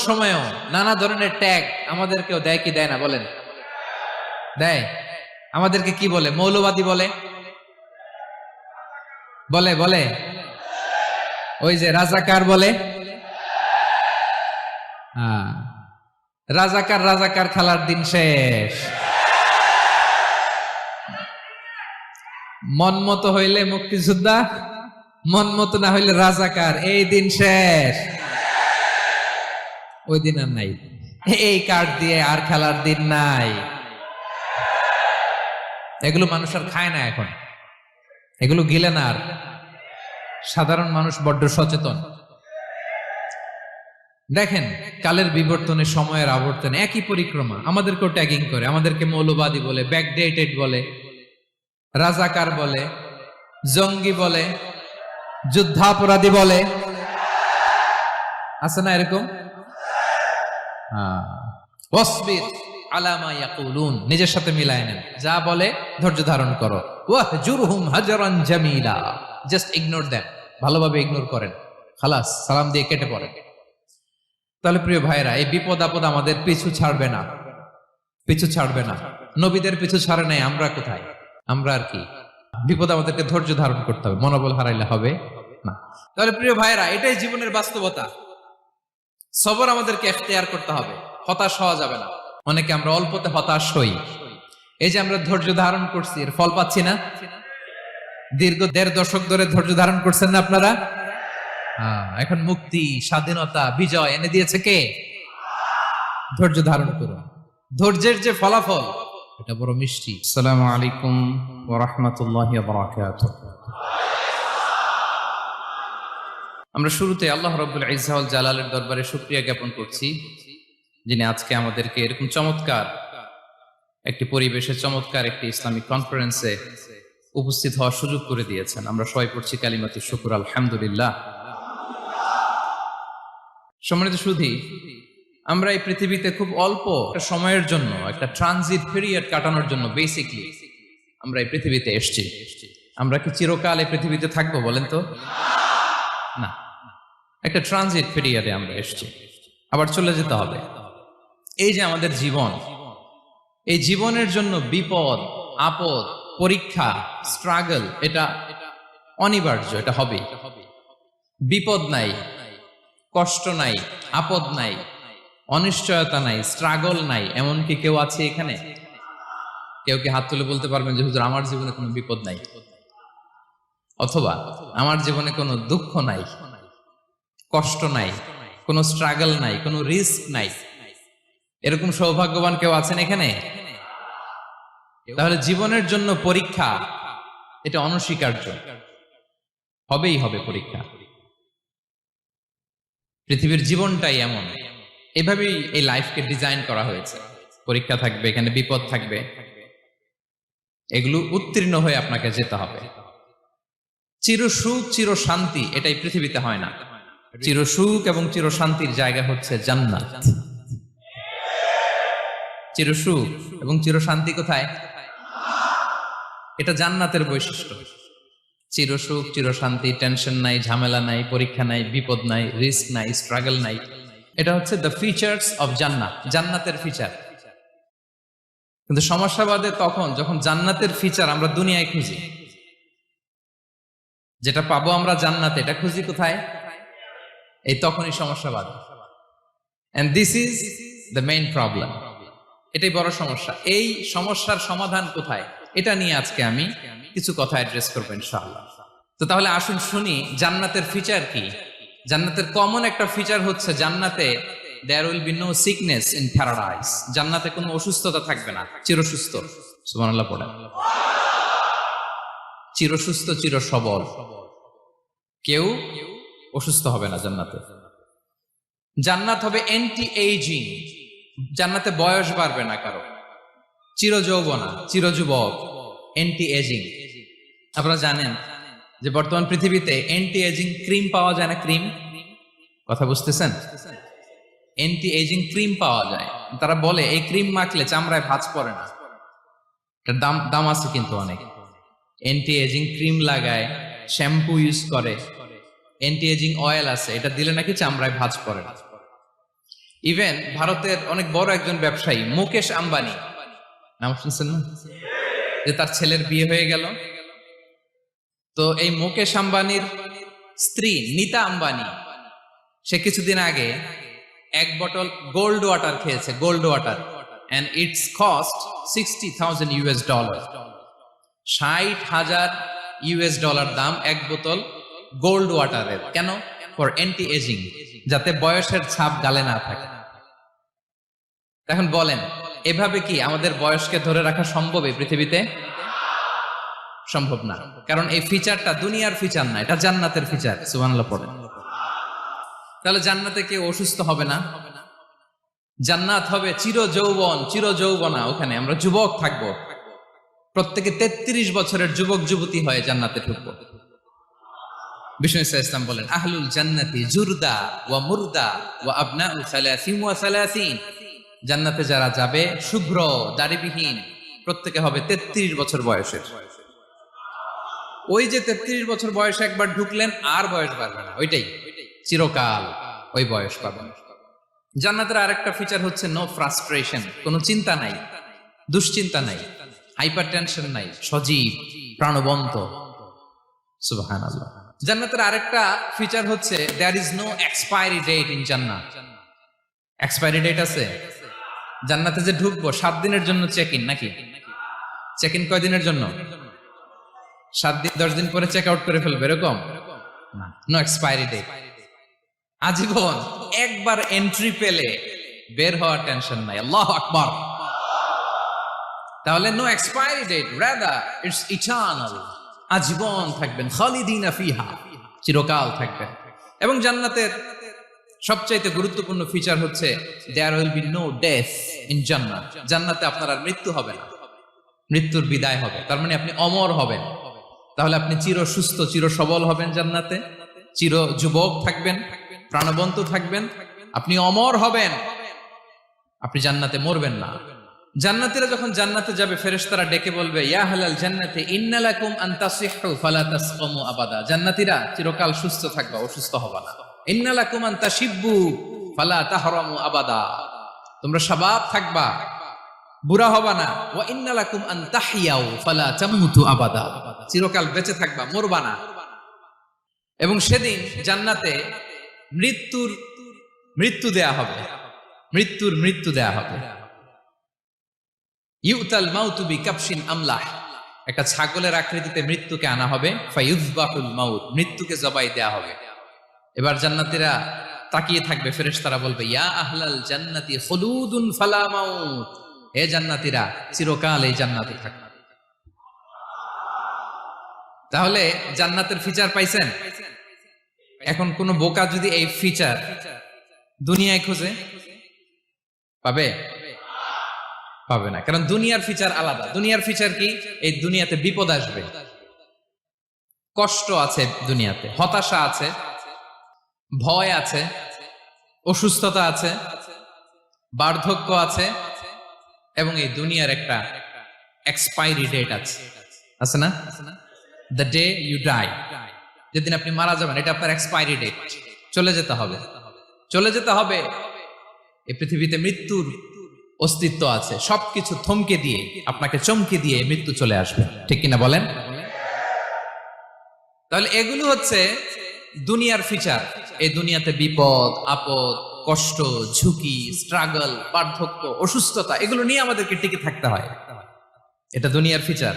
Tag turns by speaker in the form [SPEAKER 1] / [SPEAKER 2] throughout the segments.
[SPEAKER 1] সময়েও নানা ধরনের ট্যাগ আমাদেরকেও দেয় কি দেয় না বলেন? দেয়। আমাদেরকে কি বলে? মৌলবাদী বলে, বলে বলে ওই যে রাজাকার বলে। হ্যাঁ, রাজাকার রাজাকার খেলার দিন শেষ। মন মতো হইলে মুক্তিযোদ্ধা, মন মতো না হইলে রাজাকার, এই দিন শেষ। ওই দিন আর নাই, এই কার্ড দিয়ে আর খেলার দিন নাই। এগুলো মানুষ আর খায় না এখন, এগুলো গিলে না আর। সাধারণ মানুষ বড্ড সচেতন। দেখেন, কালের বিবর্তনে, সময়ের আবর্তনে একই পরিক্রমা আমাদেরকেও ট্যাগিং করে। আমাদেরকে মৌলবাদী বলে, ব্যাকডেটেড বলে, রাজাকার বলে, জঙ্গি বলে, যুদ্ধাপরাধী বলে। আছে না এরকম? ওয়াসবির আলা মা ইয়াকুলুন, নিজের সাথে মিলায় নেন, যা বলে ধৈর্য ধারণ করো। ওয়াহজুরহুম হাজরান জামিলা, জাস্ট ইগনোর দেম, ভালোভাবে ইগনোর করেন, খালাস, সালাম দিয়ে কেটে পড়েন। তাহলে প্রিয় ভাইরা, এই বিপদ আপদ আমাদের পিছু ছাড়বে না, পিছু ছাড়বে না। নবীদের পিছু ছাড়ে নাই, আমরা কোথায়? আমরা আর কি? বিপদ আমাদেরকে ধৈর্য ধারণ করতে হবে, মনোবল হারাইলে হবে না। তাহলে প্রিয় ভাইরা, এটাই জীবনের বাস্তবতা। সবর আমাদেরকে এখতিয়ার করতে হবে, হতাশ হওয়া যাবে না। অনেকে আমরা অল্পতে হতাশ হই। এই যে আমরা ধৈর্য ধারণ করছি, এর ফল পাচ্ছি না। দীর্ঘ 1.5 দশক ধরে ধৈর্য ধারণ করছেন না আপনারা? এখন মুক্তি, স্বাধীনতা, বিজয় এনে দিয়েছে কে? ধৈর্য ধারণ করুন। ধৈর্যের যে ফলাফল, এটা বড় মিষ্টি। আসসালামু আলাইকুম ওয়া রাহমাতুল্লাহি ওয়া বারাকাতুহু। আমরা শুরুতে আল্লাহ রাব্বুল ইজ্জা ওয়াল জালালের দরবারে শুকরিয়া জ্ঞাপন করছি, যিনি আজকে আমাদেরকে এরকম চমৎকার একটি পরিবেশে, চমৎকার একটি ইসলামিক কনফারেন্সে উপস্থিত হওয়ার সুযোগ করে দিয়েছেন। আমরা সবাই পড়ছি কালিমাতুশ শুকর, আলহামদুলিল্লাহ। সম্মানিত সুধী, আমরা এই পৃথিবীতে খুব অল্প একটা সময়ের জন্য, একটা ট্রানজিট পিরিয়ড কাটানোর জন্য বেসিকলি আমরা এই পৃথিবীতে এসেছি। আমরা কি চিরকাল এই পৃথিবীতে থাকবো বলেন তো? না, একটা ট্রানজিট পিরিয়ডে আমরা এসেছি, আবার চলে যেতে হবে। এই যে আমাদের জীবন, এই জীবনের জন্য বিপদ আপদ, পরীক্ষা, স্ট্রাগল, এটা অনিবার্য, এটা হবে। বিপদ নাই, কষ্ট নাই, আপদ নাই, অনিশ্চয়তা নাই, স্ট্রাগল নাই, এমনকি কেউ আছে এখানে? কেউ কি হাত তুলে বলতে পারবেন যে হুজুর আমার জীবনে কোনো বিপদ নাই, অথবা আমার জীবনে কোনো দুঃখ নাই, কষ্ট নাই, কোনো স্ট্রাগল নাই, কোনো রিস্ক নাই? এরকম সৌভাগ্যবান কেউ আছেন এখানে? তাহলে জীবনের জন্য পরীক্ষা, এটা অনস্বীকার্য, হবেই হবে পরীক্ষা। পৃথিবীর জীবনটাই এমন, এভাবেই এই লাইফকে ডিজাইন করা হয়েছে। পরীক্ষা থাকবে, এখানে বিপদ থাকবে, এগুলো উত্তীর্ণ হয়ে আপনাকে যেতে হবে। চির সুখ, চির শান্তি, এটাই পৃথিবীতে হয় না। চির সুখ এবং চির শান্তির জায়গা হচ্ছে জান্নাত। চির সুখ এবং চির শান্তি কোথায়? এটা জান্নাতের বৈশিষ্ট্য। চির সুখ, চির শান্তি, টেনশন নাই, ঝামেলা নাই, পরীক্ষা নাই, বিপদ নাই, রিস্ক নাই, স্ট্রাগল নাই। এটা হচ্ছে দ্য ফিচার্স অফ জান্নাত, জান্নাতের ফিচার। কিন্তু সমস্যা বাদে তখন যখন জান্নাতের ফিচার আমরা দুনিয়ায় খুঁজি। যেটা পাবো আমরা জান্নাতে, এটা খুঁজি কোথায়? এই তখনই সমস্যা বাদে। And this is the main problem. এটাই বড় সমস্যা। এই সমস্যার সমাধান কোথায়, এটা নিয়ে আজকে আমি কিছু কথা অ্যাড্রেস করবো ইনশাআল্লাহ। তো তাহলে আসুন শুনি জান্নাতের ফিচার কি। জান্নাতের কমন একটা ফিচার হচ্ছে জান্নাতে there will be no sickness in paradise. জান্নাতে কোনো অসুস্থতা থাকবে না, চিরসুস্থ। সুবহানাল্লাহ পড়েন। চিরসুস্থ, চির সবল, কেউ অসুস্থ হবে না জান্নাতে। জান্নাত হবে অ্যান্টি এইজিং, জান্নাতে বয়স বাড়বে না কারো, চির যৌবনা, চির যুবক, অ্যান্টি এজিং। আপনারা জানেন যে বর্তমান পৃথিবীতে অ্যান্টি এজিং ক্রিম পাওয়া যায় না? ক্রিম, কথা বুঝতেছেন? অ্যান্টি এজিং ক্রিম পাওয়া যায়। তারা বলে এই ক্রিম মাখলে চামড়ায় ভাঁজ পড়ে না। এটার দাম আছে কিন্তু অনেক। অ্যান্টি এজিং ক্রিম লাগায়, শ্যাম্পু ইউজ করে, অ্যান্টি এজিং অয়েল আছে, এটা দিলে নাকি চামড়ায় ভাঁজ পড়ে না। ইভেন ভারতের অনেক বড় একজন ব্যবসায়ী মুকেশ আম্বানি, নাম শুনছেন না, যে তার ছেলের বিয়ে হয়ে গেল। তো এই মুকেশ আম্বানির স্ত্রী নীতা আম্বানি, সে কিছুদিন আগে এক বটল গোল্ড ওয়াটার খেয়েছে, gold water, and it's cost $60,000। $60,000 দাম এক বোতল গোল্ড ওয়াটারের। কেন? ফর অ্যান্টি এজিং, যাতে বয়সের ছাপ গালে না থাকে। এখন বলেন, এভাবে কি আমাদের বয়সকে ধরে রাখা সম্ভব এই পৃথিবীতে? সম্ভব না, কারণ এই ফিচারটা দুনিয়ার ফিচার না, এটা জান্নাতের ফিচার। সুবহানাল্লাহ পড়েন। তাহলে জান্নাতে কেউ অসুস্থ হবে না, জান্নাত হবে চির যৌবন, চির যৌবনা। ওখানে আমরা যুবক থাকবো, প্রত্যেকে 33 বছরের যুবক যুবতী হয়ে জান্নাতে ঢুকবো। বিষ্ণু ইসলাম বলেন, আহলুল জান্নাতি জুরদা ওয়া মুরদা ওয়া আবনাউ সালাসিন ওয়া সালাসিন। জান্নাতে যারা যাবে শুভ্র দাড়িবিহীন, প্রত্যেকে হবে 33 বছর বয়সের। ওই যে 33 বছর বয়সে একবার ঢুকলেন, আর বয়স বাড়বে না, ওইটাই চিরকাল ওই বয়স পাবেন। জান্নাতের আরেকটা ফিচার হচ্ছে নো ফ্রাস্ট্রেশন, কোনো চিন্তা নাই, দুশ্চিন্তা নাই, হাইপার টেনশন নাই, সজীব প্রাণবন্ত। সুবহানাল্লাহ। জান্নাতের আরেকটা ফিচার হচ্ছে there is no expiry date in জান্নাত। এক্সপায়ারি ডেট আছে? জান্নাতে যে ঢুকবো 7 দিনের জন্য চেক ইন, নাকি চেক ইন কয় দিনের জন্য? 7 দিন, 10 দিন পরে চেক আউট করে ফেলবে, এরকম না। নো এক্সপায়ারি ডেট, আজীবন। একবার এন্ট্রি পেলে বের হওয়ার টেনশন নাই। আল্লাহু আকবার। তাহলে no expiry date, rather it's eternal, আজীবন থাকবেন, খালিদিনা ফিহা, চিরকাল থাকবেন। এবং জান্নাতের সবচাইতে গুরুত্বপূর্ণ ফিচার হচ্ছে there will be no death in জান্নাত। জান্নাতে আপনার আর মৃত্যু হবে না, মৃত্যুর বিদায় হবে। তার মানে আপনি অমর হবেন। তাহলে আপনি চির সুস্থ, চির সবল হবেন জান্নাতে, চির যুবক থাকবেন, প্রাণবন্ত থাকবেন, আপনি অমর হবেন, আপনি জান্নাতে মরবেন না। জান্নাতীরা যখন জান্নাতে যাবে, ফেরেশতারা ডেকে বলবে, ইয়া আহলাল জান্নাতি ইন্না লাকুম আন তাসিহু ফালা তাসকামু আবাদা। জান্নাতীরা চিরকাল সুস্থ থাকবা, অসুস্থ হবা না। ইন্না লাকুম আন তাশিব্বু ফালা তাহরামু আবাদা, তোমরা শাবাব থাকবা, বুড়া হবা না। ওয়া ইন্না লাকুম আন তাহইয়াউ ফালা তামুতু আবাদা, চিরকাল বেঁচে থাকবা, মরবা না। এবং সেদিন জান্নাতে মৃত্যু দেয়া হবে, মৃত্যু দেয়া হবে। ইউতাল মাউতু বিকাবশিন আমলাহ, একটা ছাগলের আকৃতিতে মৃত্যুকে আনা হবে। ফায়ুযবাহুল মাউত, মৃত্যুকে জবাই দেয়া হবে। এবার জান্নাতীরা তাকিয়ে থাকবে, ফেরেশতারা বলবে, ইয়া আহলাল জান্নাতি খুলুদুন ফালা মাউত, হে জান্নাতীরা চিরকাল এই জান্নাতে থাকবে। তাহলে জান্নাতের ফিচার পাইছেন? এখন কোন বোকা যদি এই ফিচার দুনিয়ায় খোঁজে, পাবে? পাবে না, কারণ দুনিয়ার ফিচার আলাদা। দুনিয়ার ফিচার কি? এই দুনিয়াতে বিপদ আসবে, কষ্ট আছে দুনিয়াতে, হতাশা আছে, ভয় আছে, অসুস্থতা আছে, বার্ধক্য আছে, এবং এই দুনিয়ার একটা এক্সপায়ারি ডেট আছে না? দ্য ডে ইউ ডাই, যেদিন আপনি মারা যাবেন, এটা আপনার এক্সপায়ারি ডেট, চলে যেতে হবে, চলে যেতে হবে। এই পৃথিবীতে মৃত্যুর অস্তিত্ব আছে, সবকিছু থমকে দিয়ে, আপনাকে চমকে দিয়ে মৃত্যু চলে আসবে, ঠিক কিনা বলেন? তাহলে এগুলো হচ্ছে দুনিয়ার ফিচার। এই দুনিয়াতে বিপদ আপদ, কষ্ট, ঝুঁকি, স্ট্রাগল, বার্ধক্য, অসুস্থতা, এগুলো নিয়ে আমাদেরকে টিকে থাকতে হয়। এটা দুনিয়ার ফিচার,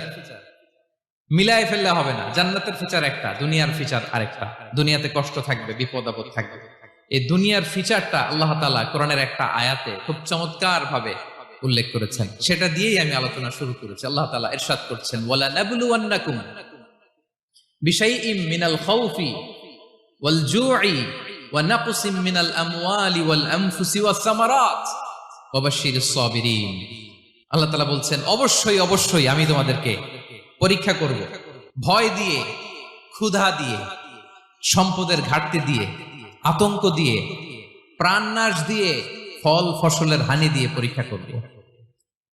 [SPEAKER 1] মিলায় ফেললে হবে না। জান্নাতের ফিচার একটা, দুনিয়ার ফিচার আরেকটা। দুনিয়াতে কষ্ট থাকবে, বিপদ আপদ থাকবে। এই দুনিয়ার ফিচারটা আল্লাহ তাআলা কোরআনের একটা আয়াতে খুব চমৎকার ভাবে উল্লেখ করেছেন, সেটা দিয়েই আমি আলোচনা শুরু করেছি। আল্লাহ তাআলা ইরশাদ করছেন, ওয়ালা নাবলুওয়ান্নাকুম বিশাইইম মিনাল খাউফি ওয়াল জুই ওয়া নাকসিম মিনাল আমওয়ালি ওয়াল আনফুসি ওয়াস সামারাত ওয়া বাশশিরিস সাবিরিন। আল্লাহ তাআলা বলছেন, অবশ্যই অবশ্যই আমি তোমাদেরকে পরীক্ষা করব, ভয় দিয়ে, ক্ষুধা দিয়ে, সম্পদের ঘাটতি দিয়ে, আতঙ্ক দিয়ে, প্রাণনাশ দিয়ে, ফল ফসলের হানি দিয়ে পরীক্ষা করব।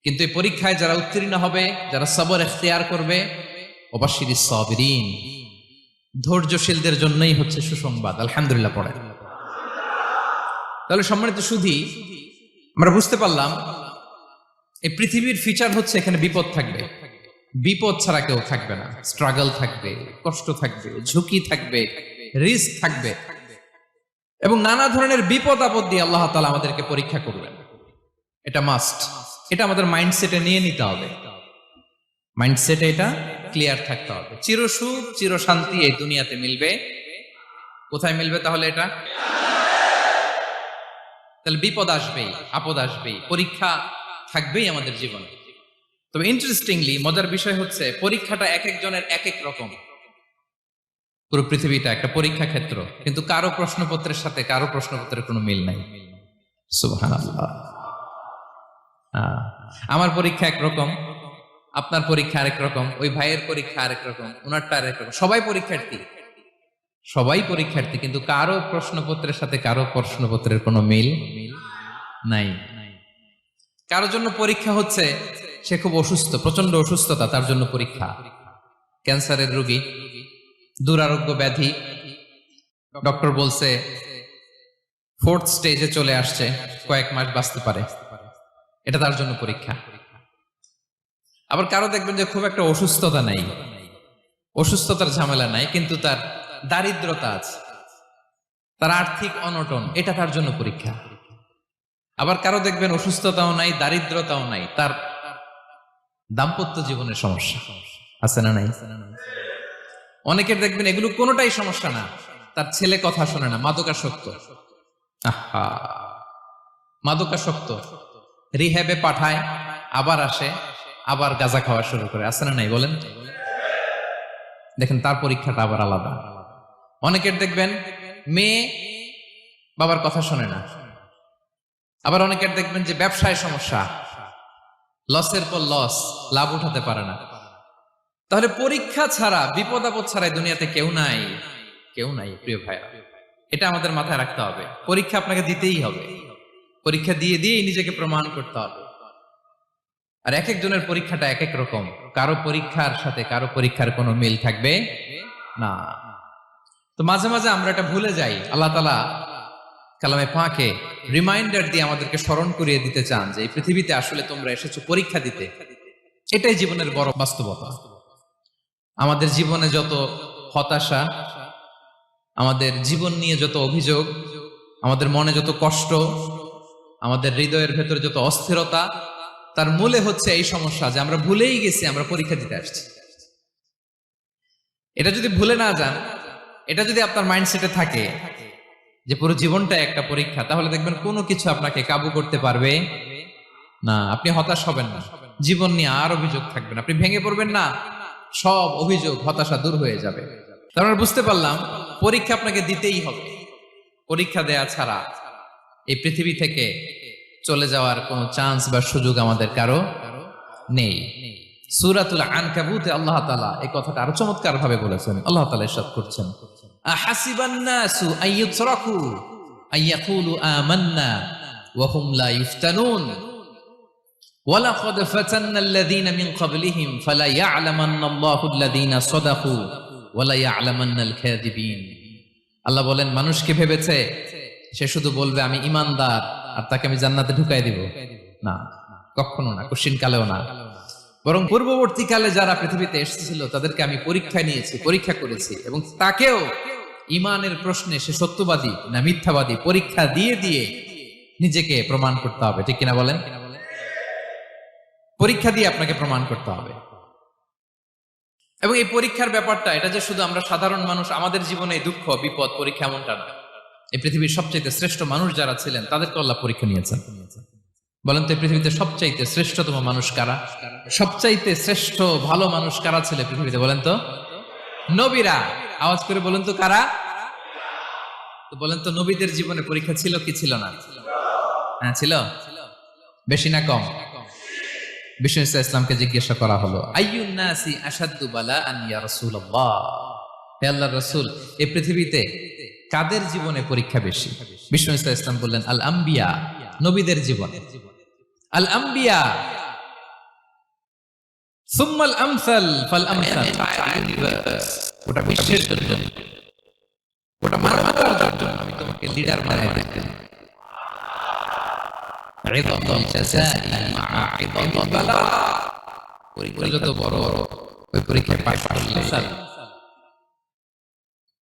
[SPEAKER 1] কিন্তু এই পরীক্ষায় যারা উত্তীর্ণ হবে, যারা সবর ইখতিয়ার করবে, ওয়াবাশশিরিস সাবিরিন, ধৈর্যশীলদের জন্যই হচ্ছে সুসংবাদ। আলহামদুলিল্লাহ পড়ে। তাহলে সম্মানিত সুধী, আমরা বুঝতে পারলাম এই পৃথিবীর ফিচার হচ্ছে এখানে বিপদ থাকবে, বিপদ ছাড়া কেউ থাকবে না। স্ট্রাগল থাকবে, কষ্ট থাকবে, ঝুঁকি থাকবে, রিস্ক থাকবে, এবং নানা ধরনের বিপদ আপদ দিয়ে আল্লাহ তাআলা আমাদেরকে পরীক্ষা করবেন। এটা মাস্ট, এটা আমাদের মাইন্ডসেটে নিয়ে নিতে হবে। মাইন্ডসেটে এটা ক্লিয়ার থাকতে হবে। চিরসুখ চির শান্তি এই দুনিয়াতে মিলবে, কোথায় মিলবে তাহলে? এটা তাহলে বিপদ আসবেই, আপদ আসবেই, পরীক্ষা থাকবেই আমাদের জীবনে। তবে ইন্টারেস্টিংলি মজার বিষয় হচ্ছে পরীক্ষাটা এক একজনের এক এক রকম। পুরো পৃথিবীটা একটা পরীক্ষা ক্ষেত্র, কিন্তু কারো প্রশ্নপত্রের সাথে কারো প্রশ্নপত্রের কোনো মিল নাই। সুবহানাল্লাহ। আমার পরীক্ষা একরকম, আপনার পরীক্ষা আরেক রকম, ওই ভাইয়ের পরীক্ষা আরেক রকম, ওনারটা আরেক রকম। সবাই পরীক্ষার্থী, সবাই পরীক্ষার্থী, কিন্তু কারো প্রশ্নপত্রের সাথে কারো প্রশ্নপত্রের কোনো মিল নাই। কারোর জন্য পরীক্ষা হচ্ছে সে খুব অসুস্থ, প্রচন্ড অসুস্থতা, তার জন্য পরীক্ষা। ক্যান্সারের রোগী, দুরারোগ্য ব্যাধি, ডক্টর বলছে 4th স্টেজে চলে আসছে, কয়েক মাস বাঁচতে পারে, এটা তার জন্য পরীক্ষা। আবার কারো দেখবেন যে খুব একটা অসুস্থতা নাই, অসুস্থতার ঝামেলা নাই, কিন্তু তার দারিদ্রতা আছে, তার আর্থিক অনটন, এটা তার জন্য পরীক্ষা। আবার কারো দেখবেন অসুস্থতাও নাই, দারিদ্রতাও নাই, তার দাম্পত্য জীবনের সমস্যা আছে না নাই? অনেকের দেখবেন এগুলো কোনোটাই সমস্যা না, তার ছেলে কথা শোনে না, মাদকাসক্ত। আহা, মাদকাসক্ত, রিহ্যাবে পাঠায়, আবার আসে, আবার গাঁজা খাওয়া শুরু করে, আছে না নাই বলেন? দেখেন তার পরীক্ষাটা আবার আলাদা। অনেকের দেখবেন মেয়ে বাবার কথা শোনে না। আবার অনেকের দেখবেন যে ব্যবসায় সমস্যা, লসের পর লস, লাভ উঠাতে পারে না। তাহলে পরীক্ষা ছাড়া, বিপদ আপদ ছাড়া দুনিয়াতে কেউ নাই, কেউ নাই প্রিয় ভাইরা। এটা আমাদের মাথায় রাখতে হবে। পরীক্ষা আপনাকে দিতেই হবে, পরীক্ষা দিয়ে দিয়েই নিজেকে প্রমাণ করতে হবে। আর এক একজনের পরীক্ষাটা এক এক রকম, কারো পরীক্ষার সাথে কারো পরীক্ষার কোনো মিল থাকবে না। তো মাঝে মাঝে আমরা এটা ভুলে যাই। আল্লাহ তাআলা কালামে পাকে রিমাইন্ডার দিয়ে আমাদেরকে স্মরণ করিয়ে দিতে চান যে এই পৃথিবীতে আসলে তোমরা এসেছো পরীক্ষা দিতে। এটাই জীবনের বড় বাস্তবতা। আমাদের জীবনে যত হতাশা, আমাদের জীবন নিয়ে যত অভিযোগ, আমাদের মনে যত কষ্ট, আমাদের হৃদয়ের ভেতরে যত অস্থিরতা, তার মূলে হচ্ছে এই সমস্যা যে আমরা ভুলেই গেছি আমরা পরীক্ষা দিতে আসছি। এটা যদি ভুলে না যান, এটা যদি আপনার মাইন্ডসেটে থাকে যে পুরো জীবনটা একটা পরীক্ষা, তাহলে দেখবেন কোনো কিছু আপনাকে কাবু করতে পারবে না। আপনি হতাশ হবেন না, জীবন নিয়ে আর অভিযোগ থাকবে না, আপনি ভেঙে পড়বেন না, সব অভিযোগ হতাশা দূর হয়ে যাবে। তারপর বুঝতে পারলাম পরীক্ষা আপনাকে দিতেই হবে। পরীক্ষা দেয়া ছাড়া এই পৃথিবী থেকে চলে যাওয়ার কোনো চান্স বা সুযোগ আমাদের কারো নেই। সূরাতুল আনকাবুতে আল্লাহ তাআলা এই কথাটা আরো চমৎকার ভাবে বলেছেন। আল্লাহ তাআলা ইরশাদ করছেন, আহাসিবান নাসু আইয়ুতরাকু আইয়াকুলু আমান্না ওয়া হুম লা ইফতানুন ওয়ালাকাদ ফাতান্নাল্লাযীনা মিন ক্বাবলিহিম ফালা ইয়া'লামান্নাল্লাহু আল্লাযীনা সাদাকু ওয়া লা ইয়া'লামান্নাল কাযিবিন। আল্লাহ বলেন, মানুষ কি ভেবেছে সে শুধু বলবে আমি ঈমানদার আর তাকে আমি জান্নাতে ঢুকাই দিব? না, কখনো না, কোশ্চিন কালেও না। বরং পূর্ববর্তীকালে যারা পৃথিবীতে এসেছিল তাদেরকে আমি পরীক্ষায় নিয়েছি, পরীক্ষা করেছি, এবং তাকেও ঈমানের প্রশ্নে সে সত্যবাদী না মিথ্যাবাদী পরীক্ষা দিয়ে দিয়ে নিজেকে প্রমাণ করতে হবে। ঠিক কিনা বলেন? পরীক্ষা দিয়ে আপনাকে প্রমাণ করতে হবে। এবং এই পরীক্ষার ব্যাপারটা, এটা যে শুধু আমরা সাধারণ মানুষ আমাদের জীবনে দুঃখ বিপদ পরীক্ষা এমনটা না। এই পৃথিবীর সবচাইতে শ্রেষ্ঠ মানুষ যারা ছিলেন তাদেরকে আল্লাহ পরীক্ষা নিয়েছেন। বলেন তো এই পৃথিবীতে সবচাইতে শ্রেষ্ঠতম মানুষ কারা? সবচাইতে শ্রেষ্ঠ ভালো মানুষ কারা ছিল পৃথিবীতে? বলেন তো নবীরা। আওয়াজ করে বলেন তো কারা? তো বলেন তো নবীদের জীবনে পরীক্ষা ছিল কি ছিল না? হ্যাঁ ছিল। বেশি না কম? বিষ্ণু ইসলামকে জিজ্ঞাসা করা হলো, আইয়ুন নাসি আশাদ্দু বালাআন ইয়া রাসূলুল্লাহ, হে আল্লাহর রাসূল এই পৃথিবীতে কাদের জীবনে পরীক্ষা বেশি? বিষ্ণু ইসলাম বললেন, আল আম্বিয়া, নবীদের জীবনে। আল আম্বিয়া সুম্মাল আমসাল ফাল আমসাল, ওটা বিশ্বের জন্য, ওটা মানবতার জন্য আমি তোমাকে লিডার বানাই দিতে। ইযামুল জাযাই মা ইযামিল বালা। পরীক্ষা যত বড়, ওই পরীক্ষায় পাস করলে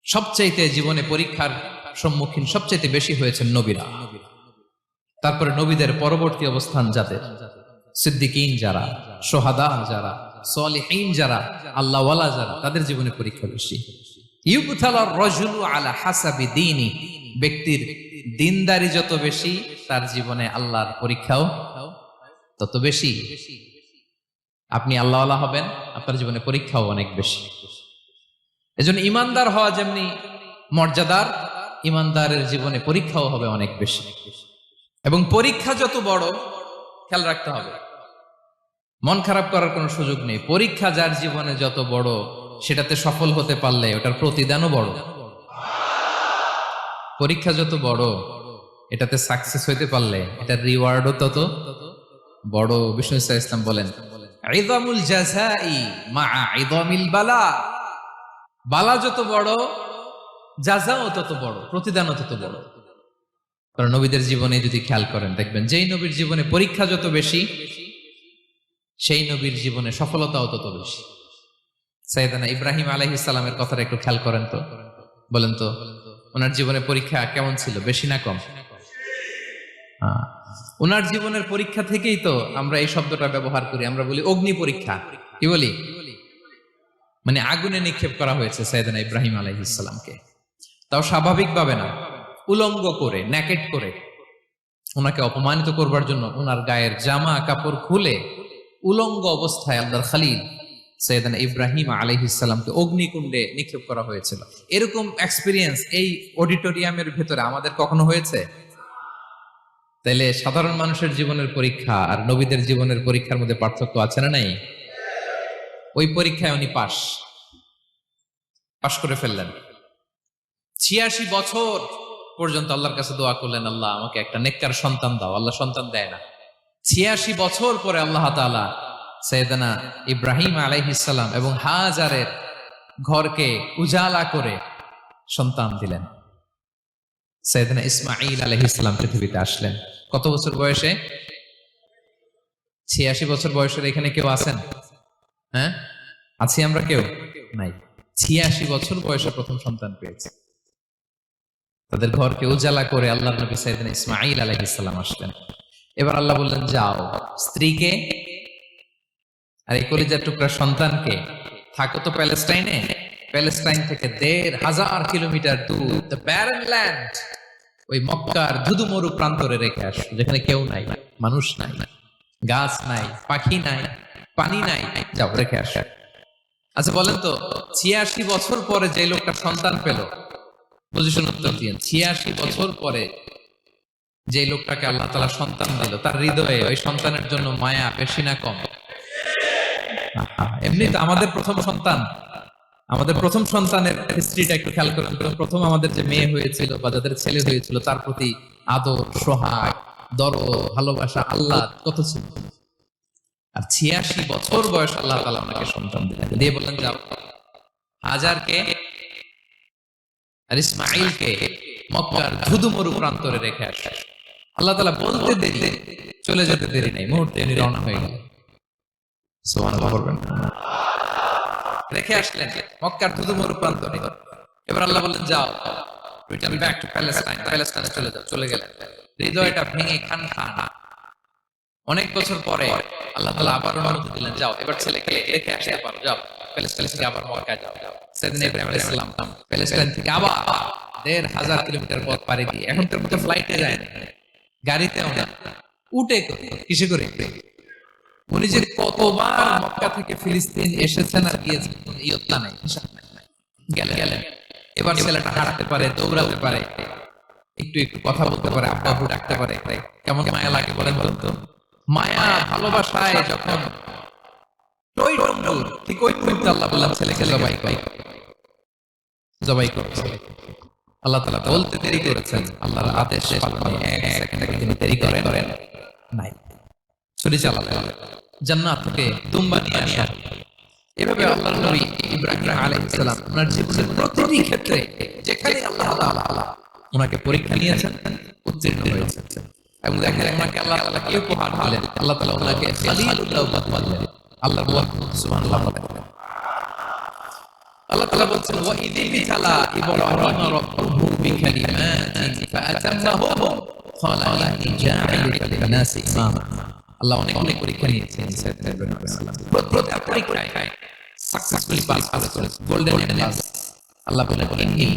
[SPEAKER 1] সবচাইতে জীবনে পরীক্ষার সম্মুখীন সবচাইতে বেশি হয়েছেন নবীরা। তারপরে নবীদের পরবর্তী অবস্থান যাদের, সিদ্দিকীন যারা, সোহাদা যারা, সলিহীন যারা, আল্লাহওয়ালা যারা, তাদের জীবনে পরীক্ষা বেশি। ইউবতালার রাজুলু আলা হাসাবি দীনি, ব্যক্তির দিনদারি যত বেশি, তার জীবনে আল্লাহর পরীক্ষাও তত বেশি। আপনি আল্লাহওয়ালা হবেন, আপনার জীবনে পরীক্ষাও অনেক বেশি। এজন্য ইমানদার হওয়া যেমনি মর্যাদার, ইমানদারের জীবনে পরীক্ষাও হবে অনেক বেশি। এবং পরীক্ষা যত বড়, খেয়াল রাখতে হবে, মন খারাপ করার কোনো সুযোগ নেই। পরীক্ষা যার জীবনে যত বড়, সেটাতে সফল হতে পারলে ওটার প্রতিদানও বড়। পরীক্ষা যত বড়, এটাতে সাকসেস হইতে পারলে এটার রিওয়ার্ডও তত বড়। বিষ্ণু ইসলাম বলেন, ইযামুল জাযাই মা ইযামিল বালা। বালা যত বড়, জাযাও তত বড়, প্রতিদানও তত বড়। কারণ নবীদের জীবনে যদি খেয়াল করেন, দেখবেন যেই নবীর জীবনে পরীক্ষা যত বেশি, সেই নবীর জীবনে সফলতাও তত বেশি। সাইয়েদনা ইব্রাহিম আলাইহিস সালামের কথাটা একটু খেয়াল করেন তো, বলেন তো, ওনার জীবনে পরীক্ষা কেমন ছিল, বেশি না কম? ওনার জীবনের পরীক্ষা থেকেই তো আমরা এই শব্দটা ব্যবহার করি, আমরা বলি অগ্নি পরীক্ষা। কি বলি? মানে আগুনে নিক্ষেপ করা হয়েছে সাইয়েদনা ইব্রাহিম আলাইহিস সালামকে। তাও স্বাভাবিকভাবে না, উলঙ্গ করে, ন্যাকেট করে ওনাকে অপমানিত করবার জন্য ওনার গায়ের জামা কাপড় খুলে উলঙ্গ অবস্থায় আল্লাহর খলিল সাইয়েদনা ইব্রাহিম আলাইহিস সালামকে অগ্নিকুণ্ডে নিক্ষেপ করা হয়েছিল। এরকম এক্সপেরিয়েন্স এই অডিটোরিয়ামের ভেতরে আমাদের কখনো হয়েছে? তাইলে সাধারণ মানুষের জীবনের পরীক্ষা আর নবীদের জীবনের পরীক্ষার মধ্যে পার্থক্য আছে না নাই? ওই পরীক্ষায় উনি পাশ করে ফেললেন। ৮৬ বছর পর্যন্ত আল্লাহর কাছে দোয়া করলেন, আল্লাহ আমাকে একটা নেককার সন্তান দাও। আল্লাহ সন্তান দেয় না। ৮৬ বছর পরে আল্লাহ তাআলা সাইয়েদনা ইব্রাহিম আলাইহিস সালাম এবং হাজারের ঘরকে উজালা করে সন্তান দিলেন। সাইয়েদনা ইসমাঈল আলাইহিস সালাম পৃথিবীতে আসলেন কত বছর বয়সে? ৮৬ বছর বয়সের এখানে কেউ আছেন? হ্যাঁ, আছি আমরা? কেউ নাই। ৮৬ বছর বয়সে প্রথম সন্তান পেয়েছে। তাদের ঘরকে উজালা করে আল্লাহর নবী সাইয়েদনা ইসমাঈল আলাইহিস সালাম আসলেন। এবার আল্লাহ বললেন, যাও স্ত্রীকে আর এই কলিজার টুকরা সন্তানকে, থাকো তো প্যালেস্টাইনে, প্যালেস্টাইন থেকে ১৫০০ কিলোমিটার দূর, দ্য ব্যারেন ল্যান্ড, ওই মক্কার ধুধুমরু প্রান্তরে রেখে আসো, যেখানে কেউ নাই, মানুষ নাই, গাছ নাই, পাখি নাই, পানি নাই, যাও রেখে আসো। আচ্ছা বলেন তো, ৮৬ বছর পরে যে লোকটা সন্তান পেল, পজিশন উত্তর দিন, ৮৬ বছর পরে যে লোকটাকে আল্লাহ তাআলা সন্তান দিল, তার হৃদয়ে ওই সন্তানের জন্য মায়া বেশি না কম? এমনি তো আমাদের প্রথম সন্তান, আমাদের প্রথম সন্তানের হিস্ট্রিটা একটু খেয়াল করেন। প্রথম আমাদের যে মেয়ে হয়েছিল বা যাদের ছেলে হয়েছিল, তার প্রতি আদর, সোহাগ, দরদ, ভালোবাসা, আল্লাহ কত ছিল। আর ৮৬ বছর বয়স আল্লাহ তাআলা ওনাকে সন্তান দিলেন, দিয়ে বললেন, যাও হাজারকে আর ইসমাঈলকে মক্কার ধুধুমরু প্রান্তরে রেখে আসো। আল্লাহ তাআলা বলতে দেরি, চলে যেতে দেরি নাই, মুহূর্তে উনি রওনা হয়ে গেলেন। সুবহানাল্লাহ বলবেন। রেখে আসলেন মক্কার ধুধুমরু প্রান্তরে। এবার আল্লাহ বললেন, যাও রিটার্ন ব্যাক টু প্যালেস্টাইন, প্যালেস্টাইনে চলে যাও। চলে গেলেন, হৃদয়টা ভেঙে খান খান। অনেক বছর পরে আল্লাহ তাআলা আবার অনুমতি দিলেন, যাও এবার ছেলেকে রেখে আসতে পারো, যাও প্যালেস্টাইন থেকে আবার মক্কায় যাও। সাইয়েদনা ইব্রাহিম আলাইহিস সালাম প্যালেস্টাইন থেকে আবার ১৫০০ কিলোমিটার পথ পাড়ি দিয়ে, এখনকার মতো ফ্লাইটে যায় না, গাড়িতেও না, উটে করে, কিসে করে। উনি যে কতবার মক্কা থেকে ফিলিস্তিন এসেছেন আর গিয়েছেন, ইয়ত্তা নাই, হিসাব নাই। গেলেন। এবার ছেলেটা হাঁটতে পারে, দৌড়াতে পারে, একটু একটু কথা বলতে পারে, আব্বা আব্বু ডাকতে পারে। কেমন মায়া লাগে বলেন তো? মায়া ভালোবাসায় যখন ঠিক ওই মুহূর্তে আল্লাহ বললাম, ছেলেকে জবাই করছে। আল্লাহ তাআলা বলতে দেরি করেছেন, আল্লাহর আদেশ পালনে ১ সেকেন্ড তিনি দেরি করেন নাই। ছুরি চালালেন, জান্নাত থেকে দুম্বা নিয়ে আসা। এভাবে আল্লাহর নবী ইব্রাহিম আলাইহিস সালাম ওনার জীবনের প্রতিটি ক্ষেত্রে যেখানে আল্লাহ তাআলা ওনাকে পরীক্ষা নিয়েছেন, উত্তীর্ণ হয়েছেন। এবং দেখেন ওনাকে আল্লাহ তাআলা কি উপহার দিলেন, আল্লাহ তাআলা ওনাকে খলিলুল্লাহ উপাধি দিলেন। আল্লাহর ওয়াহদাত সুবহানাল্লাহ। আল্লাহ তাআলা বলছেন ওয়া ইযি বিতালা ইব্রাহিম রাব্বুহু বিকালিমাতিন ফাআতাম্মাহুম ক্বালা ইন্নী জা'iলুকা লিন-নাসি ইমামা। আল্লাহ অনেক অনেক পরীক্ষা নিয়েছেন সাইয়েদনা ইব্রাহিম আলাইহিস সালাম। প্রত্যেক পরীক্ষায় সাকসেসফুলি পাস করেছেন, গোল্ডেন পাস। আল্লাহ বলেন ইন্নী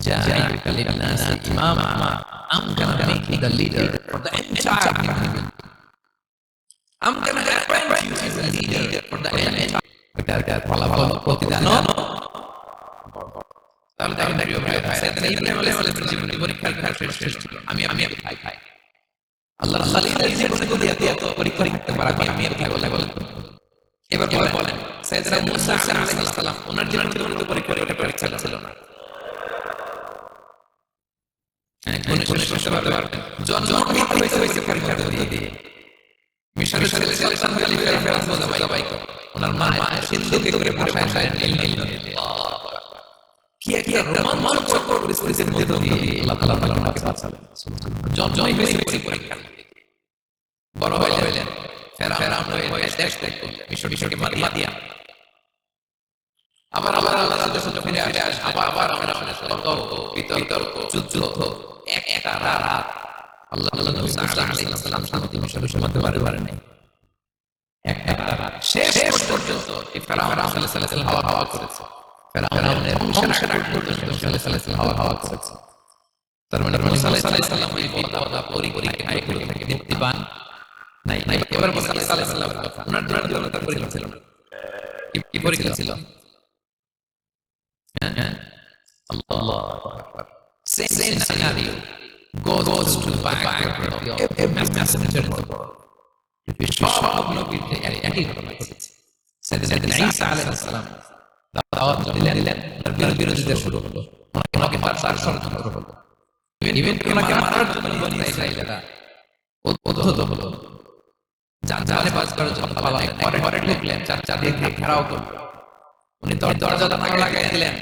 [SPEAKER 1] জা'iলুকা লিন-নাসি ইমামা, I'm gonna make you the leader for the entire humanity. I'm gonna appoint you as a leader for the entire. এটা ফলাফল প্রতিদান। তাহলে দেখেন প্রিয় ভাই, সাইয়েদনা ইব্রাহিম আলাইহিস সালামের জীবনে পরীক্ষার শেষ ছিল। আমি খাই আল্লাহর খলিলের জীবনে যদি এত পরীক্ষা থাকতে পারা, আমি বলেন। এবার বলেন সাইয়েদনা মূসা আলাইহিস সালাম, ওনার জীবনে তো পরীক্ষা ছিল না। জন্ম হয়েছে পরীক্ষার মধ্যে দিয়ে। মিশরের ছেলে সন্তান হলে ফেরাউন বোঝাবাই করে। ওনার মা সিন্ধুকে করে ভাষায় নীল কি একটা রোমাঞ্চকর পরিস্থিতির মধ্যে দিয়ে আল্লাহ তাআলা ওনাকে বাঁচালেন। জন্ম হয়েছে পরীক্ষার মধ্যে। বড় হইলেন, ফেরাউন হয়ে দেশ ত্যাগ করলেন, মিশরকে মাদিয়া। আবার আল্লাহ রাসূল ফিরে আসে, আবার ফেরাউনের সাথে বিতর্ক যুদ্ধ। একটা রাত আল্লাহ মূসা আলাইহিস সালাম শান্তি মিশরে সমাতে পারেন নাই। একটা রাত শেষ পর্যন্ত ফেরাউন সাল্লাল্লাহু হাওয়া করেছে। ফেরাউনের বংশের পর্যন্ত হাওয়া করেছে। তার মানে মূসা আলাইহিস সালাম এই বদা পরীক্ষায় এগুলো থেকে মুক্তি পান নাই। এবার মূসা আলাইহিস সালামের কথা, ওনার জীবনে তার পরীক্ষা ছিল না। কি পরীক্ষা ছিল? আল্লাহু আকবার। Same scenario goes to the background of every messenger in the world. সব নবীর একই ঘটনা ঘটেছে। সাইয়েদনা ঈসা আলাইহিস সালাম দাওয়াত দিলেন, তার বিরোধিতা শুরু হলো, ওনাকে তার ষড়যন্ত্র হলো। ইভেন ওনাকে মারার জন্য বনী ইসরাঈলরা উদ্ধত হলো। জানে বাজ করার জন্য পালালেন, পরে ঢুকলেন, চারদিকে ঘেরাও করলেন। উনি দরজা লাগাই দিলেন।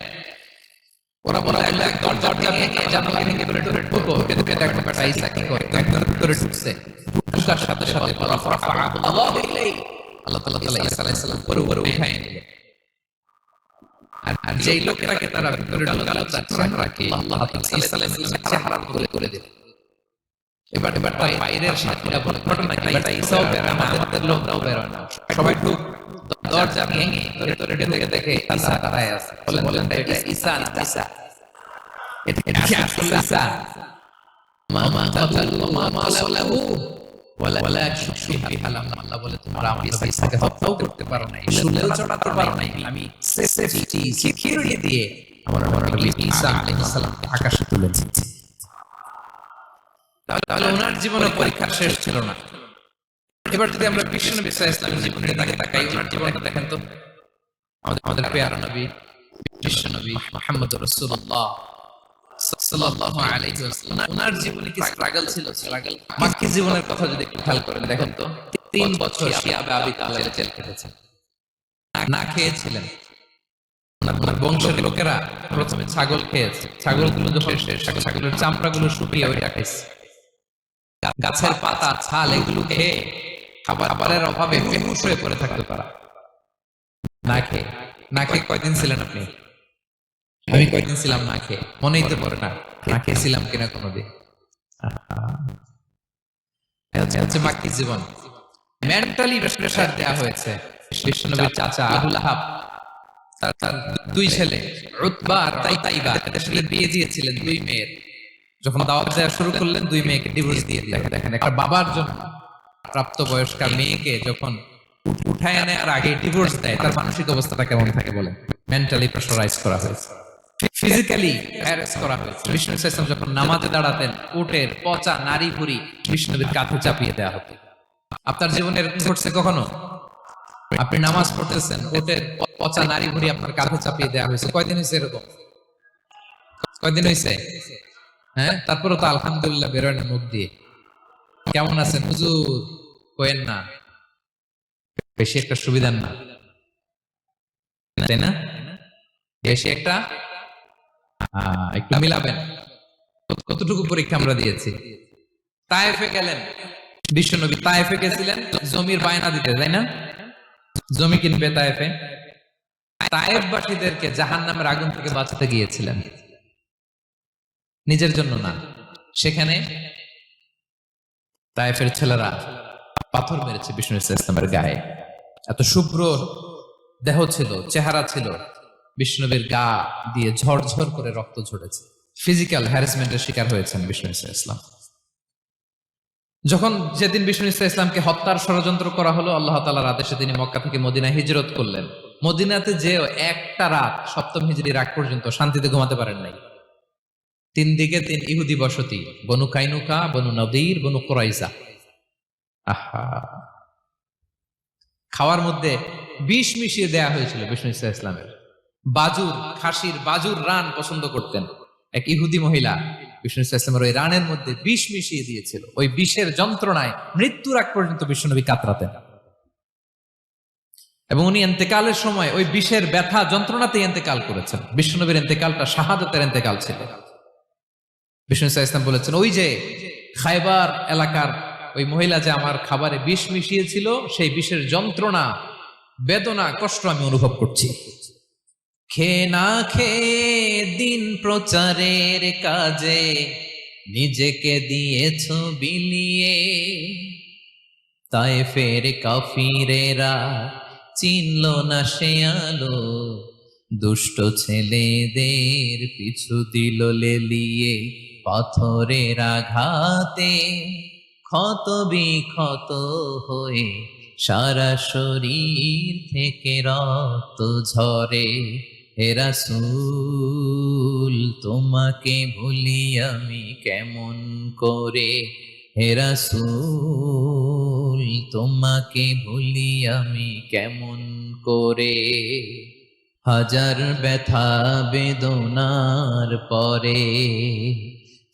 [SPEAKER 1] ওরা বলা এক দরজা ভেঙে জানালা ভেঙে ঢুকে দেখো বেটা ঈসা কি করে, ভিতরে ঢুকছে। ঢুকার সাথে সাথে আল্লাহু ইলাইহি, আল্লাহ তাআলা ঈসা আলাইহিস সালাম উপরে উঠায় নিলেন। আর যেই লোকেরাকে তারা ভিতরে ঢুকালো তারাকে আল্লাহ তাআলা ঈসা আলাইহিস সালামের চেহারা করে দিলেন। এবার বাইরের সাথীরা বলে ঘটনা কি, বেটা ঈসাও বের হয় না, আমাদের লোকরাও বের হয় না, সবাই ঢুক। দরজা ভেঙে ভিতরে দেখে ঈসা দাঁড়ায় আছে। বলেন এটা ঈসা না ঈসা, এটা কি আসলে ঈসা? মা কাতালু মা সালাহু ওয়ালা শুবিহা লাহুম। আল্লাহ বলে তোমরা আমার ঈসাকে হত্যাও করতে পারো না, শুলে চড়াতে পারো না। আমি সেফটি সিকিউরিটি দিয়ে আমার নবী ঈসা আলাইহিস সালামকে আকাশে তুলে দিয়েছি। তাহলে ওনার জীবনে পরীক্ষা শেষ ছিল না। এবার যদি আমরা বিশ্বনবী সাল্লাল্লাহু আলাইহি ওয়াসাল্লামের জীবনের দিকে তাকাই, ওনার জীবনটা দেখেন তো। আমাদের প্রিয় নবী বিশ্বনবী মুহাম্মদুর রাসূলুল্লাহ সাল্লাল্লাহু আলাইহি ওয়াসাল্লাম, ওনার জীবনে কি স্ট্রাগল ছিল? মাক্কি জীবনের কথা যদি একটু খেয়াল করেন, দেখেন তো 3 বছর শিয়াবে আবি তালেবের জেল কেটেছেন, না খেয়েছিলেন। ওনার বংশের লোকেরা প্রথমে ছাগল খেয়েছে, ছাগলগুলো যখন ছাগলের চামড়াগুলো শুকিয়ে ওইটা খাইছে। গাছের পাতা ছাল এগুলো খেয়ে খাবারের অভাবে বেহুশ হয়ে পড়ে থাকতে পারা। না খেয়ে কয়দিন ছিলেন আপনি? আমি কয়দিন ছিলাম না খেয়ে? মনেই তো পড়ে না না খেয়েছিলাম কিনা কোনোদিন। হচ্ছে মাক্কি জীবন। মেন্টালি প্রেসার দেয়া হয়েছে। বিশ্বনবীর চাচা আবু লাহাব, তার 2 ছেলে উতবা আর তাইবা, তাদের সাথে বিয়ে দিয়েছিলেন 2 মেয়ের। যখন দাওয়াত দেওয়া শুরু করলেন 2 মেয়েকে ডিভোর্স দিয়ে দিলেন। দেখেন একটা বাবার জন্য প্রাপ্তবয়স্ক মেয়েকে যখন উঠায় আনে আর আগে ডিভোর্স দেয়, তার মানসিক অবস্থাটা কেমন থাকে বলেন? মেন্টালি প্রেসারাইজ করা হয়েছে, ফিজিক্যালি হ্যারাস করা হয়েছে। বিষ্ণু ইসলাম যখন নামাজে দাঁড়াতেন, উটের পচা নারী ভুঁড়ি বিষ্ণুবীর কাঁধে চাপিয়ে দেওয়া হতো। আপনার জীবনে এরকম ঘটছে কখনো? আপনি নামাজ পড়তেছেন, উটের পচা নারী ভুঁড়ি আপনার কাঁধে চাপিয়ে দেওয়া হয়েছে। কয়দিন হয়েছে এরকম? কয়দিন হয়েছে? হ্যাঁ, তারপরে তো আলহামদুলিল্লাহ বেরোয় না মুখ দিয়ে। কেমন আছেন হুজুর? কোয়েন না, বেশি একটা সুবিধার না, তাই না? বেশি একটা একটু মিলাবেন। কতটুকু পরীক্ষা আমরা দিয়েছি? তায়েফে গেলেন বিশ্বনবী। তায়েফে গেছিলেন জমির বায়না দিতে, তাই না? জমি কিনবে তায়েফে। তায়েফবাসীদেরকে জাহান্নামের আগুন থেকে বাঁচাতে গিয়েছিলেন, নিজের জন্য না। সেখানে তায়েফের ছেলেরা পাথর মেরেছে বিষ্ণু ইসলামের গায়ে। এত শুভ্র দেহ ছিল, চেহারা ছিল, বিষ্ণুবীর গা দিয়ে ঝরঝর করে রক্ত ঝরেছে। ফিজিক্যাল হ্যারাসমেন্টের শিকার হয়েছেন বিষ্ণু ইসলাম। যখন যেদিন বিষ্ণু ইসলামকে হত্যার ষড়যন্ত্র করা হলো, আল্লাহ তাআলার আদেশে তিনি মক্কা থেকে মদিনায় হিজরত করলেন। মদিনাতে যে একটা রাত, সপ্তম হিজরির আগ পর্যন্ত শান্তিতে ঘুমাতে পারেন নাই। 3 দিকে 3 ইহুদি বসতি, বনু কাইনুকা, বনু নদীর, বনু কুরাইজা। আহা, খাওয়ার মধ্যে বিষ মিশিয়ে দেয়া হয়েছিল বিষ্ণু ইসলামের। বাজুর, খাসির বাজুর রান পছন্দ করতেন। এক ইহুদি মহিলা বিষ্ণু ইসলামের ওই রানের মধ্যে বিষ মিশিয়ে দিয়েছিল। ওই বিষের যন্ত্রণায় মৃত্যুর আগ পর্যন্ত বিষ্ণুনবী কাতরাতেন, এবং উনি ইন্তেকালের সময় ওই বিষের ব্যথা যন্ত্রণাতেই ইন্তেকাল করেছেন। বিষ্ণুনবীর ইন্তেকালটা শাহাদাতের ইন্তেকাল ছিল। বিষ্ণু ইসলাম বলেছেন, ওই যে খায়বার এলাকার ওই মহিলা যে আমার খাবারে বিষ মিশিয়েছিল, সেই বিষের যন্ত্রণা, বেদনা, কষ্ট আমি অনুভব করছি। খেয়ে না খেয়ে দিন প্রচারের কাজে নিজেকে দিয়েছ বিলিয়ে, তায়েফের কাফিরেরা চিনল না সে আলো, দুষ্ট ছেলেদের পিছু দিল লেলিয়ে, পাথরের আঘাতে ক্ষত বিক্ষত হয়ে সারা শরীর থেকে রক্ত ঝরে। হে রাসূল তোমাকে ভুলি আমি কেমন করে, হে রাসূল তোমাকে ভুলি আমি কেমন করে। হাজার ব্যথা বেদনার পরে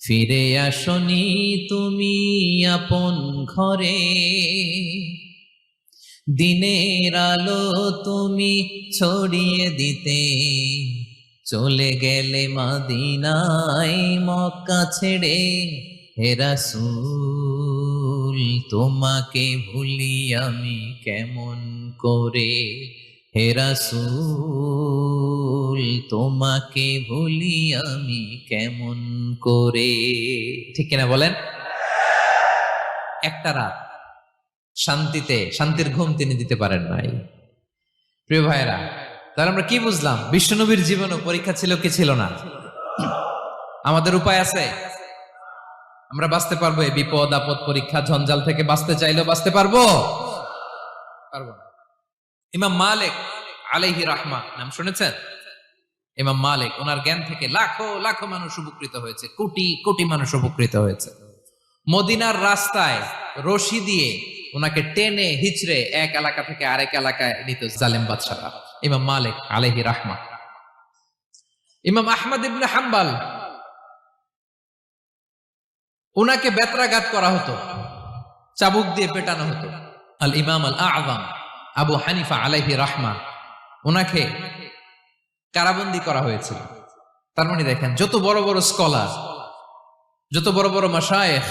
[SPEAKER 1] ফিরে আসনি তুমি আপন ঘরে, দিনের আলো তুমি ছড়িয়ে দিতে চলে গেলে মদিনায় মক্কা ছেড়ে। হে রাসূল তোমাকে ভুলি আমি কেমন করে, হে রাসূল তোমাকে ভুলি আমি কেমন করে। ঠিক কিনা বলেন? একটা রাত শান্তিতে, শান্তির ঘুম তিনি দিতে পারেন নাই। প্রিয় ভাইরা, তাহলে আমরা কি বুঝলাম? বিশ্বনবীর জীবনও পরীক্ষা ছিল কি ছিল না? আমাদের উপায় আছে? আমরা বাঁচতে পারবো এই বিপদ আপদ পরীক্ষা ঝঞ্ঝাল থেকে? বাঁচতে চাইলেও বাঁচতে পারবো? পারবো না। ইমাম মালিক আলাইহি রাহমা নাম শুনেছেন? ইমাম মালিক, ওনার জ্ঞান থেকে লাখো লাখো মানুষ উপকৃত হয়েছে, কোটি কোটি মানুষ উপকৃত হয়েছে। মদিনার রাস্তায় রশি দিয়ে ওনাকে টেনে হিচড়ে এক এলাকা থেকে আরেক এলাকায় নিত জালেম বাদশারা। ইমাম মালিক আলাইহি রাহমা। ইমাম আহমদ ইবনে হাম্বল, ওনাকে বেত্রাঘাত করা হতো, চাবুক দিয়ে পেটানো হতো। আল ইমাম আল আযম আবু হানিফা আলাইহি রাহমা, ওনাকে কারাবন্দী করা হয়েছিল। তার মানে দেখেন, যত বড় বড় স্কলার, যত বড় বড় মাশায়েখ,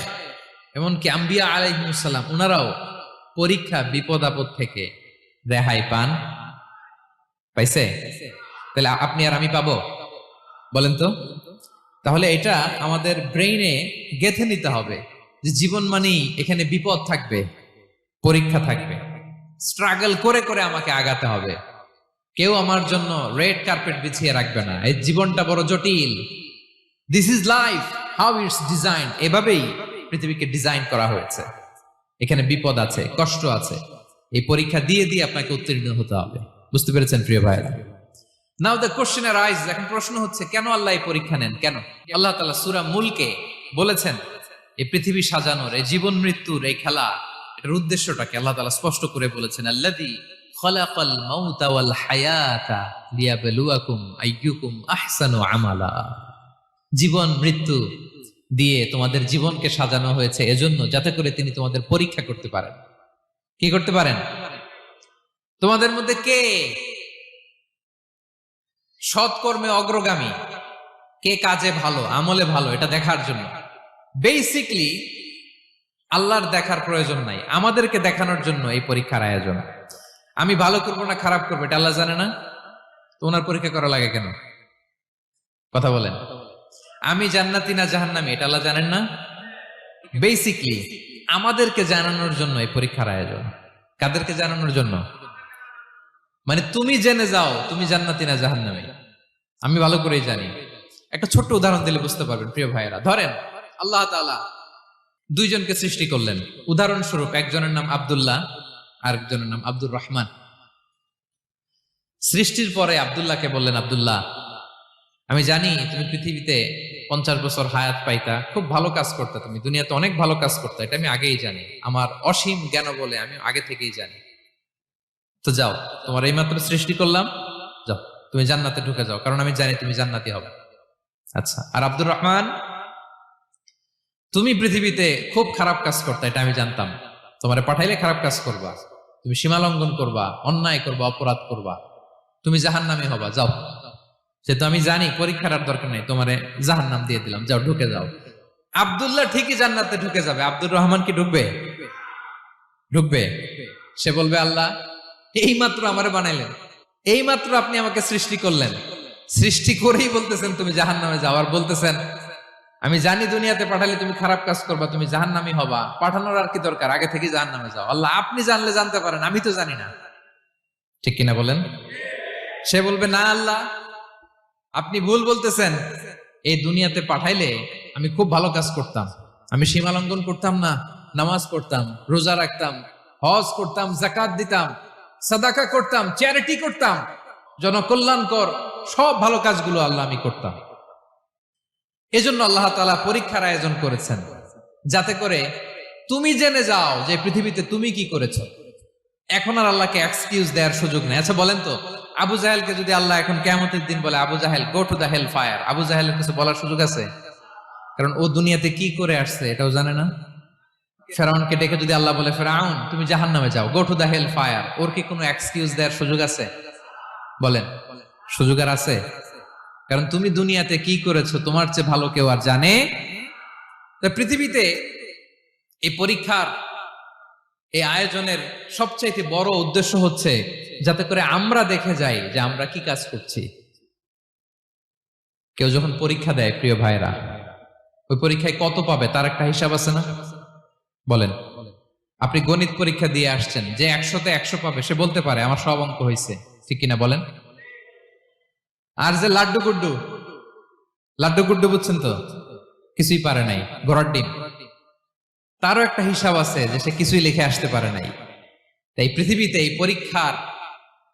[SPEAKER 1] এমনকি আম্বিয়া আলাইহিmus সালাম, ওনারাও পরীক্ষা বিপদ আপদ থেকে রেহাই পান। পাইছে? তাহলে আপনি আর আমি পাবো? বলেন তো। তাহলে এটা আমাদের ব্রেইনে গেঁথে নিতে হবে যে জীবন মানেই এখানে বিপদ থাকবে, পরীক্ষা থাকবে, স্ট্রাগল করে করে আমাকে আগাতে হবে। কেউ আমার জন্য রেড কার্পেট বিছিয়ে রাখবে না। এই জীবনটা বড় জটিল। This is life, how it's design. এভাবেই পৃথিবীকে ডিজাইন করা হয়েছে। এখানে বিপদ আছে, কষ্ট আছে। এই পরীক্ষা দিয়ে দিয়ে আপনাকে উত্তীর্ণ হতে হবে। বুঝতে পেরেছেন প্রিয় ভাইরা? নাও দ্য কোশ্চেন আরাইজেস, এখন প্রশ্ন হচ্ছে, কেন আল্লাহ এই পরীক্ষা নেন? কেন? আল্লাহ তাআলা সূরা মুলকে বলেছেন, এই পৃথিবী সাজানোর, এই জীবন মৃত্যুর এই খেলা, এটার উদ্দেশ্যটাকে আল্লাহ তাআলা স্পষ্ট করে বলেছেন। আল্লাযী খালাকাল মাউতা ওয়াল হায়াতা লিয়াবলুয়াকুম আইয়ুকুম আহসানু আমালা। জীবন মৃত্যু দিয়ে তোমাদের জীবনকে সাজানো হয়েছে এজন্য, যাতে করে তিনি তোমাদের পরীক্ষা করতে পারেন। কি করতে পারেন? তোমাদের মধ্যে কে সৎকর্মে অগ্রগামী, কে কাজে ভালো, আমলে ভালো, এটা দেখার জন্য। বেসিকলি আল্লাহর দেখার প্রয়োজন নাই, আমাদেরকে দেখানোর জন্য এই পরীক্ষার আয়োজন। আমি ভালো করবো না খারাপ করবো এটা আল্লাহ জানে না, তো ওনার পরীক্ষা করা লাগে কেন? কথা বলেন। আমি জান্নাতি না জাহান্নামী এটা আল্লাহ জানেন না? বেসিকলি আমাদেরকে জানানোর জন্য এই পরীক্ষার আয়োজন। কাদেরকে জানানোর জন্য? মানে তুমি জেনে যাও তুমি জান্নাতি না জাহান্নামী। আমি ভালো করেই জানি। একটা ছোট্ট উদাহরণ দিলে বুঝতে পারবেন প্রিয় ভাইয়েরা। ধরেন আল্লাহ তাআলা দুইজনকে সৃষ্টি করলেন। উদাহরণস্বরূপ একজনের নাম আব্দুল্লাহ, আরেকজনের নাম আব্দুর রহমান। সৃষ্টির পরে আব্দুল্লাহকে বললেন, আব্দুল্লাহ আমি জানি তুমি পৃথিবীতে 50 বছর হায়াত পাইতা, খুব ভালো কাজ করতে, তুমি দুনিয়াতে অনেক ভালো কাজ করতে, এটা আমি আগেই জানি, আমার অসীম জ্ঞান বলে আমি আগে থেকেই জানি। তো যাও, তোমার এইমাত্র সৃষ্টি করলাম, যাও তুমি জান্নাতে ঢুকে যাও, কারণ আমি জানি তুমি জান্নাতি হবে। আচ্ছা, আর আব্দুর রহমান তুমি পৃথিবীতে খুব খারাপ কাজ করতে, এটা আমি জানতাম, তোমারে পাঠাইলে খারাপ কাজ করবা, তুমি সীমা লঙ্ঘন করবা, অন্যায় করবা, অপরাধ করবা, তুমি জাহান্নামী হবা, যাও। সে তো আমি জানি, পরীক্ষার আর দরকার নেই, তোমারে জাহান্নাম দিয়ে দিলাম, যাও ঢুকে যাও। আব্দুল্লাহ ঠিকই জান্নাতে ঢুকে যাবে, আব্দুর রহমান কি ঢুকবে? ঢুকবে। সে বলবে, আল্লাহ এইমাত্র আমারে বানাইলেন, এইমাত্র আপনি আমাকে সৃষ্টি করলেন, সৃষ্টি করেই বলতেছেন তুমি জাহান্নামে যাও, আর বলতেছেন আমি জানি দুনিয়াতে পাঠালে তুমি খারাপ কাজ করবা, তুমি জাহান্নামী হবা, পাঠানোর আর কি দরকার, আগে থেকে জাহান্নামে যাও। আল্লাহ আপনি জানলে জানতে পারেন, আমি তো জানি না। ঠিক কিনা বলেন? সে বলবে, না আল্লাহ আপনি ভুল বলতেছেন, এই দুনিয়াতে পাঠাইলে আমি খুব ভালো কাজ করতাম, আমি সীমা লঙ্ঘন করতাম না, নামাজ পড়তাম, রোজা রাখতাম, হজ করতাম, যাকাত দিতাম, সাদাকা করতাম, চ্যারিটি করতাম, জনকল্যাণকর সব ভালো কাজগুলো আল্লাহ আমি করতাম। এজন্য আল্লাহ তাআলা পরীক্ষার আয়োজন করেছেন, যাতে করে তুমি জেনে যাও যে পৃথিবীতে তুমি কি করেছ। এখন আর আল্লাহকে এক্সকিউজ দেওয়ার সুযোগ নেই। আচ্ছা বলেন তো, আবু জাহেলকে যদি আল্লাহ এখন কিয়ামতের দিন বলে, Abu Jahl go to the hell fire, Abu জাহেলের কিছু বলার সুযোগ আছে? কারণ ও দুনিয়াতে কি করে আসছে এটাও জানে না। ফেরাউনকে ডেকে যদি আল্লাহ বলে, ফেরাউন তুমি জাহান্নামে যাও, go to the hell fire, ওর কি কোনো এক্সকিউজ দেওয়ার সুযোগ আছে? বলেন, সুযোগ আর আছে? কারণ তুমি দুনিয়াতে কি করেছো তোমার চেয়ে ভালো কেউ আর জানে। পৃথিবীতে এই পরীক্ষার এই আয়োজনের সবচাইতে বড় উদ্দেশ্য হচ্ছে যাতে করে আমরা দেখে যাই যে আমরা কি কাজ করছি। কেউ যখন পরীক্ষা দেয় প্রিয় ভাইরা, ওই পরীক্ষায় কত পাবে তার একটা হিসাব আছে না? বলেন, আপনি গণিত পরীক্ষা দিয়ে আসছেন, যে 100-তে 100 পাবে সে বলতে পারে আমার সব অঙ্ক হয়েছে, ঠিক কিনা বলেন? আর যে লাড্ডু গুড্ডু বুঝছেন তো, কিছুই পারে নাই, ঘোড়ার ডিম, তারও একটা হিসাব আছে যে সে কিছুই লিখে আসতে পারে নাই। তাই পৃথিবীতে এই পরীক্ষার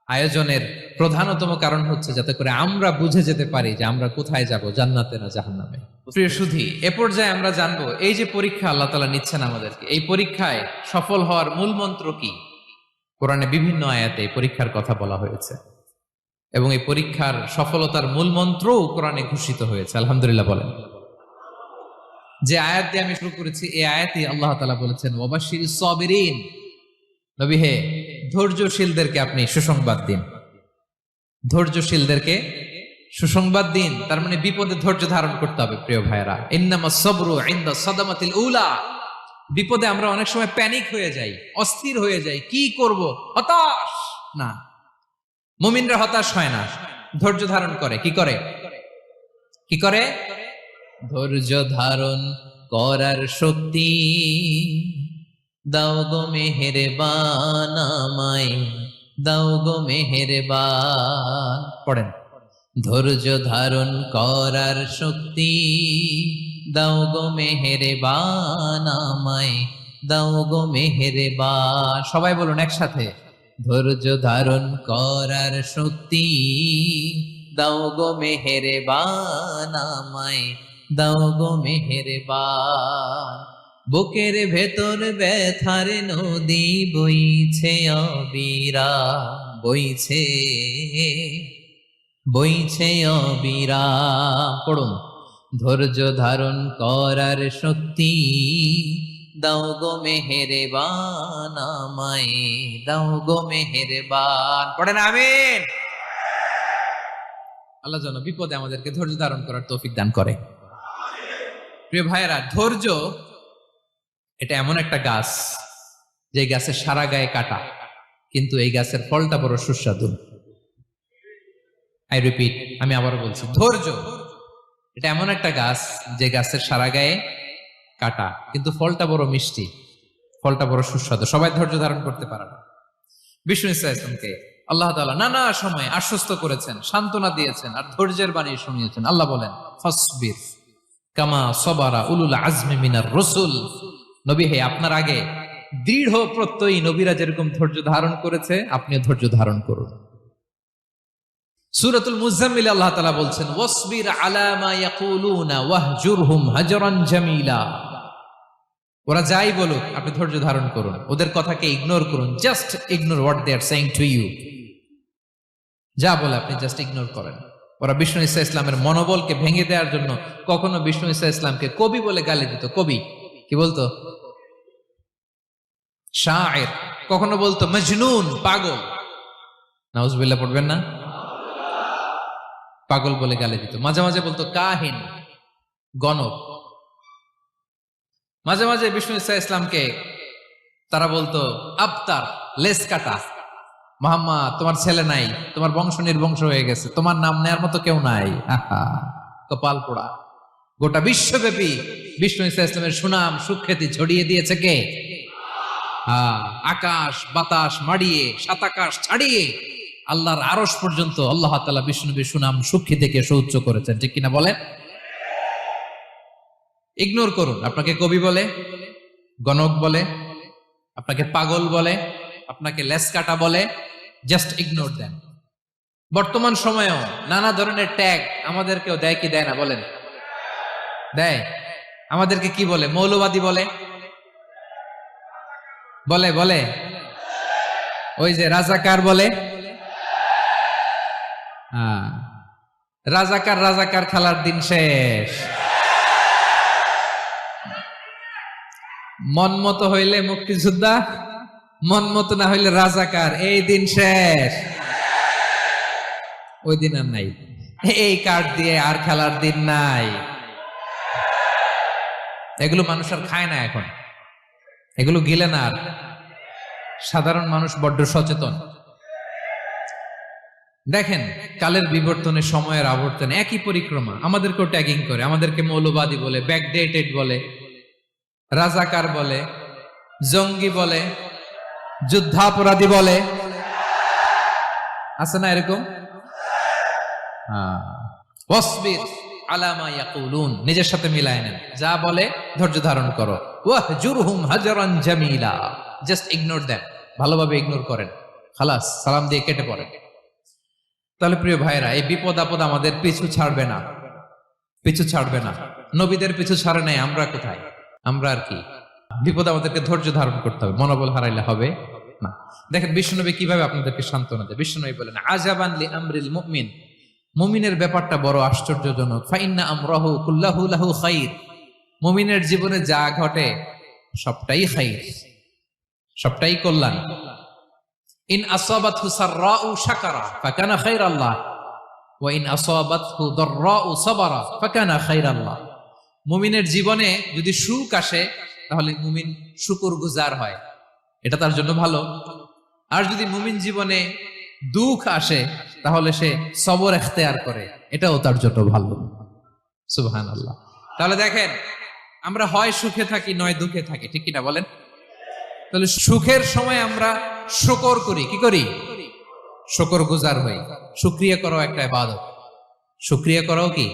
[SPEAKER 1] আয়োজনের প্রধানতম কারণ হচ্ছে যাতে করে আমরা বুঝে যেতে পারি যে আমরা কোথায় যাব, জান্নাতে না জাহান্নামে। প্রিয় সুধী, এ পর্যায়ে আমরা জানবো এই যে পরীক্ষা আল্লাহ তাআলা নিচ্ছেন আমাদেরকে, এই পরীক্ষায় সফল হওয়ার মূল মন্ত্র কি। কোরআনে বিভিন্ন আয়াতে এই পরীক্ষার কথা বলা হয়েছে এবং এই পরীক্ষার সফলতার মূল মন্ত্রও কোরআনে ঘোষিত হয়েছে। আলহামদুলিল্লাহ বলেন। যে আয়াত দিয়ে আমি শুরু করেছি, এই আয়াতে আল্লাহ তাআলা বলেছেন, ওয়াবাশশিরিস সাবিরিন, নবী হে ধৈর্যশীলদেরকে আপনি সুসংবাদ দিন, ধৈর্যশীলদেরকে সুসংবাদ দিন। তার মানে বিপদে ধৈর্য ধারণ করতে হবে প্রিয় ভাইরা। ইন্নামাস সাবরু ইনদা সাদামাতিল উলা, বিপদে আমরা অনেক সময় প্যানিক হয়ে যাই, অস্থির হয়ে যাই, কি করব, হতাশ না। মুমিনরা হতাশ হয় না, ধৈর্য ধারণ করে। কি করে? কি করে? ধৈর্য ধারণ করার শক্তি দাও গো মেহেরবান আমায়, দাও গো মেহেরবান। পড়েন, ধৈর্য ধারণ করার শক্তি দাও গো মেহেরবান আমায়, দাও গো মেহেরবান। সবাই বলুন একসাথে, ধৈর্য ধারণ করার শক্তি দাও গো মেহেরবান আমায়, দাও গো মেহেরবান। বুকের ভেতর ব্যথার নদী বইছে অবিরাম, বইছে বইছে অবিরাম। পড়ুন, ধৈর্য ধারণ করার শক্তি দাও গো মেহেরবান আমায়, দাও গো মেহেরবান। পড়েন আমিন। আল্লাহ যেন বিপদে আমাদেরকে ধৈর্য ধারণ করার তৌফিক দান করে। প্রিয় ভাইয়েরা, ধৈর্য এটা এমন একটা গাছ যে গাছের সারা গায়ে কাটা, কিন্তু এই গাছের ফলটা বড় সুস্বাদু। আই রিপিট, আমি আবারও বলছি, ধৈর্য। এটা এমন একটা গাছ যে গাছের সারা গায়ে কাটা, কিন্তু ফলটা বড় মিষ্টি, ফলটা বড় সুস্বাদু। সবাই ধৈর্য ধারণ করতে পারে না। বিষ্ণু ইসলামকে আল্লাহ তাআলা নানা সময় আশ্বস্ত করেছেন, সান্ত্বনা দিয়েছেন, আর ধৈর্যের বাণী শুনিয়েছেন। আল্লাহ বলেন, ফাসবির কামা সবারা উলুল আজমি মিনার রাসূল। নবী হে, আপনার আগে দৃঢ় প্রত্যয়ী নবীরা যেরকম ধৈর্য ধারণ করেছে, আপনিও ধৈর্য ধারণ করুন। সূরাতুল মুজাম্মিল আল্লাহ তাআলা বলছেন, ওয়াসবির আলা মা ইয়াকুলুনা ওয়াহজুরহুম হাজরান জামিলা। ওরা যাই বলুক, আপনি ধৈর্য ধারণ করুন, ওদের কথাকে ইগনোর করুন। Just ignore what they are saying to you. যা বলে আপনি জাস্ট ইগনোর করেন। ওরা বিষ্ণু ঈসা ইসলামের মনোবলকে ভেঙে দেওয়ার জন্য কখনো বিষ্ণু ঈসা ইসলামকে কবি বলে গালি দিত। কবি কি বলতো? শায়ের। কখনো বলতো মজনুন, পাগল। নাউজুবিল্লাহ পড়বেন না? পাগল বলে গালি দিত। মাঝে মাঝে বলতো কাহিন, গণক। মাঝে মাঝে বিষ্ণু ঈসা ইসলামকে তারা বলতো আবতার, লেস কাটা। মুহাম্মদ, তোমার ছেলে নাই, তোমার বংশ নির্বংশ হয়ে গেছে, তোমার নাম নেয়ার মতো কেউ নাই। আহা, কপাল পোড়া। গোটা বিশ্বব্যাপী বিষ্ণু ঈসা ইসলামের সুনাম সুখ্যাতি ছড়িয়ে দিয়েছে কে? আকাশ বাতাস মাড়িয়ে, সাত আকাশ ছাড়িয়ে আল্লাহর আরশ পর্যন্ত আল্লাহ তাআলা বিষ্ণুনবীর সুনাম সুখ্যাতিকে সুউচ্চ করেছেন। ঠিক কিনা বলেন? ইগনোর করুন। আপনাকে কবি বলে, গণক বলে, আপনাকে পাগল বলে, আপনাকে লেস কাটা বলে, জাস্ট ইগনোর দেন। বর্তমান সময়েও নানা ধরনের ট্যাগ আমাদেরকেও দেয় কি দেয় না বলেন? দেয়। আমাদেরকে কি বলে? মৌলবাদী বলে, বলে বলে ওই যে রাজাকার বলে। রাজাকার রাজাকার খেলার দিন শেষ। মন মতো হইলে মুক্তিযোদ্ধা, মন মতো না হইলে রাজাকার, এই দিন শেষ। ওই দিন আর নাই। এই কার্ড দিয়ে আর খেলার দিন নাই। এগুলো মানুষ আর খায় না এখন, এগুলো গিলে না আর। সাধারণ মানুষ বড্ড সচেতন। দেখেন, কালের বিবর্তনে, সময়ের আবর্তনে একই পরিক্রমা আমাদেরকেও ট্যাগিং করে। আমাদেরকে মৌলবাদী বলে, ব্যাকডেটেড বলে, রাজাকার বলে, জঙ্গি বলে, যুদ্ধাপরাধী বলে। আছে না এরকম? ওয়াসবির আলা মা ইয়াকুলুন, নিজের সাথে মিলায় নেন। যা বলে ধৈর্য ধারণ করো। ওয়াহজুরহুম হাজরান জামিলা, জাস্ট ইগনোর দেম, ভালোভাবে ইগনোর করেন। খালাস, সালাম দিয়ে কেটে পড়েন। তাহলে প্রিয় ভাইরা, এই বিপদ আপদ আমাদের পিছু ছাড়বে না, পিছু ছাড়বে না। নবীদের পিছু ছাড়ে নাই, আমরা কোথায়? আমরা আর কি? বিপদ আমাদেরকে ধৈর্য ধারণ করতে হবে, মনোবল হারাইলে হবে না। দেখেন বিশ্বনবী কিভাবে আপনাদেরকে সান্ত্বনা দেয়। বিশ্বনবী বলেন, আজাবান লি আমরিল মুমিন, মুমিনের ব্যাপারটা বড় আশ্চর্যজনক। ফাইন্না আমরাহু কুল্লাহু লাহু খাইর, মুমিনের জীবনে যা ঘটে সবটাই খাইর, সবটাই কল্যাণ। ইন আসাবাতহু সাররাউ শাকারা ফাকানা খাইরাল্লাহ ওয়া ইন আসাবাতহু দাররাউ সাবারা ফাকানা খাইরাল্লাহ। মুমিনের জীবনে যদি সুখ আসে তাহলে মুমিন শুকরগুজার হয়, এটা তার জন্য ভালো। আর যদি মুমিন জীবনে দুঃখ আসে তাহলে সে সবর ইখতিয়ার করে, এটাও তার জন্য ভালো। সুবহানাল্লাহ। তাহলে দেখেন, আমরা হয় সুখে থাকি নয় দুঃখে থাকি, ঠিক কিনা বলেন? তাহলে সুখের সময় আমরা শুকর করি, কি করি? শুকরগুজার হই। শুকরিয়া করাও একটা ইবাদত, শুকরিয়া করাও কি?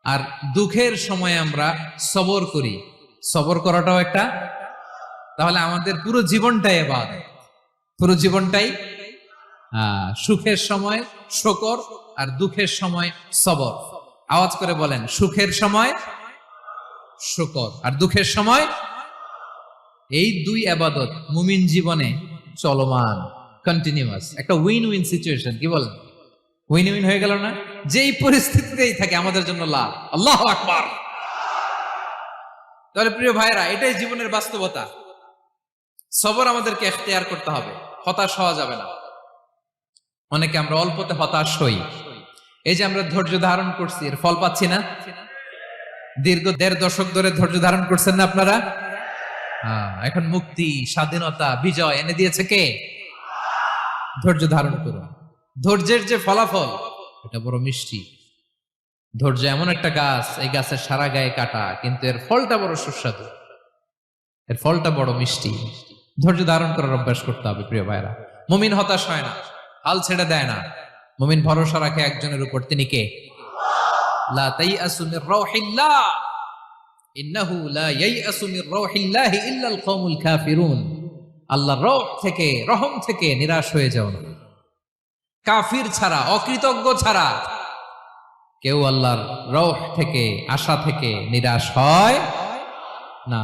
[SPEAKER 1] আর দুঃখের সময় আমরা সবর করি, সবর করাটাও একটা। তাহলে আমাদের পুরো জীবনটাই ইবাদত, পুরো জীবনটাই। সুখের সময় শুকর আর দুঃখের সময় সবর। আওয়াজ করে বলেন, সুখের সময় শুকর আর দুঃখের সময়। এই দুই ইবাদত মুমিন জীবনে চলমান, কন্টিনিউয়াস, একটা উইন উইন সিচুয়েশন। কি বলেন? উইন উইন হয়ে গেল না? যেই পরিস্থিতিতেই থাকে আমাদের জন্য লাভ। আল্লাহু আকবার। তাহলে প্রিয় ভাইরা, এটাই জীবনের বাস্তবতা। সবর আমাদেরকে ইখতিয়ার করতে হবে, হতাশ হওয়া যাবে না। অনেকে আমরা অল্পতে হতাশ হই। এই যে আমরা ধৈর্য ধারণ করছি, এর ফল পাচ্ছি না। দীর্ঘ ১.৫ দশক ধরে ধৈর্য ধারণ করছেন না আপনারা? এখন মুক্তি, স্বাধীনতা, বিজয় এনে দিয়েছে কে? ধৈর্য ধারণ করুন। ধৈর্যের যে ফলাফল এটা বড় মিষ্টি। ধৈর্য এমন একটা গাছ, এই গাছের সারা গায়ে কাটা, কিন্তু এর ফলটা বড় সুস্বাদু, এর ফলটা বড় মিষ্টি। ধৈর্য ধারণ করার অভ্যাস করতে হবে প্রিয় ভাইরা। মুমিন হতাশ হয় না, হাল ছেড়ে দেয় না। মুমিন ভরসা রাখে একজনের উপর, তিনি কে? লা তাইয়াসু মির রাউহিল্লাহ ইন্নাহু লা ইয়াইয়াসু মির রাউহিল্লাহি ইল্লাল কওমুল কাফিরুন। আল্লাহর রহ থেকে, রহম থেকে নিরাশ হয়ে যাও না। কাফির ছাড়া, অকৃতজ্ঞ ছাড়া কেউ আল্লাহর রহ থেকে, আশা থেকে নিরাশ হয় না।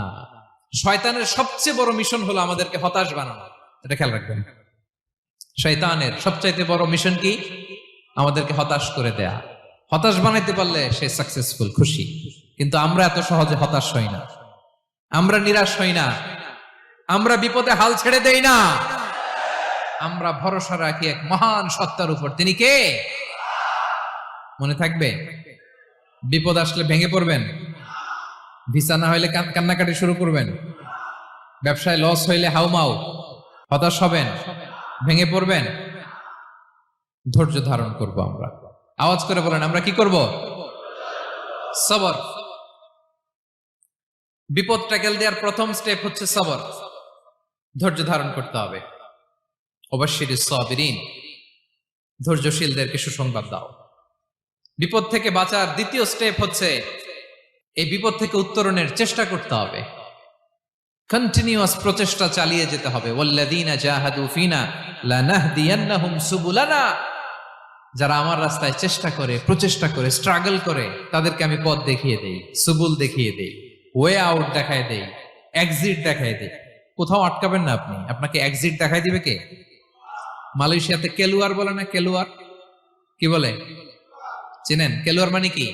[SPEAKER 1] শয়তানের সবচেয়ে বড় মিশন হলো আমাদেরকে হতাশ বানানো, এটা খেয়াল রাখবেন। শয়তানের সবচাইতে বড় মিশন কি? আমাদেরকে হতাশ করে দেয়া। হতাশ বানাইতে পারলে সে সাকসেসফুল, খুশি। কিন্তু আমরা এত সহজে হতাশ হই না, আমরা নিরাশ হই না, আমরা বিপদে হাল ছেড়ে দেই না। আমরা ভরসা রাখি এক মহান সত্তার উপর, তিনি কে? মনে থাকবে, বিপদ আসলে ভেঙে পড়বেন, ভিসা না হইলে কান্নাকাটি শুরু করবেন, ব্যবসায় লস হইলে হাউমাউ, হতাশ হবেন, ভেঙে পড়বেন। ধৈর্য ধারণ করব আমরা। আওয়াজ করে বলেন, আমরা কি করব? সবর। বিপদ ট্যাকেল দেওয়ার প্রথম স্টেপ হচ্ছে সবর। ধৈর্য ধারণ করতে হবে। অবশ্যই সাবিরিন, ধৈর্যশীলদেরকে সুসংবাদ দাও। বিপদ থেকে বাঁচার দ্বিতীয় স্টেপ হচ্ছে এই বিপদ থেকে উত্তরণের চেষ্টা করতে হবে। কন্টিনিউয়াস প্রচেষ্টা চালিয়ে যেতে হবে। ওয়াল্লাযীনা জাহাদু ফিনা লানাহদিয়ান্নাহুম সুবুলানা। যারা আমার রাস্তায় চেষ্টা করে, প্রচেষ্টা করে, স্ট্রাগল করে, তাদেরকে আমি পথ দেখিয়ে দেই, সুবুল দেখিয়ে দেই, ওয়ে আউট দেখায় দেই, এক্সিট দেখায় দেই। কোথাও আটকাবেন না আপনি, আপনাকে এক্সিট দেখাই দিবে কে? মালয়েশিয়াতে কেলুয়ার বলে না? কেলুয়ার কি বলে চিনেন? কেলুয়ার মানে কি?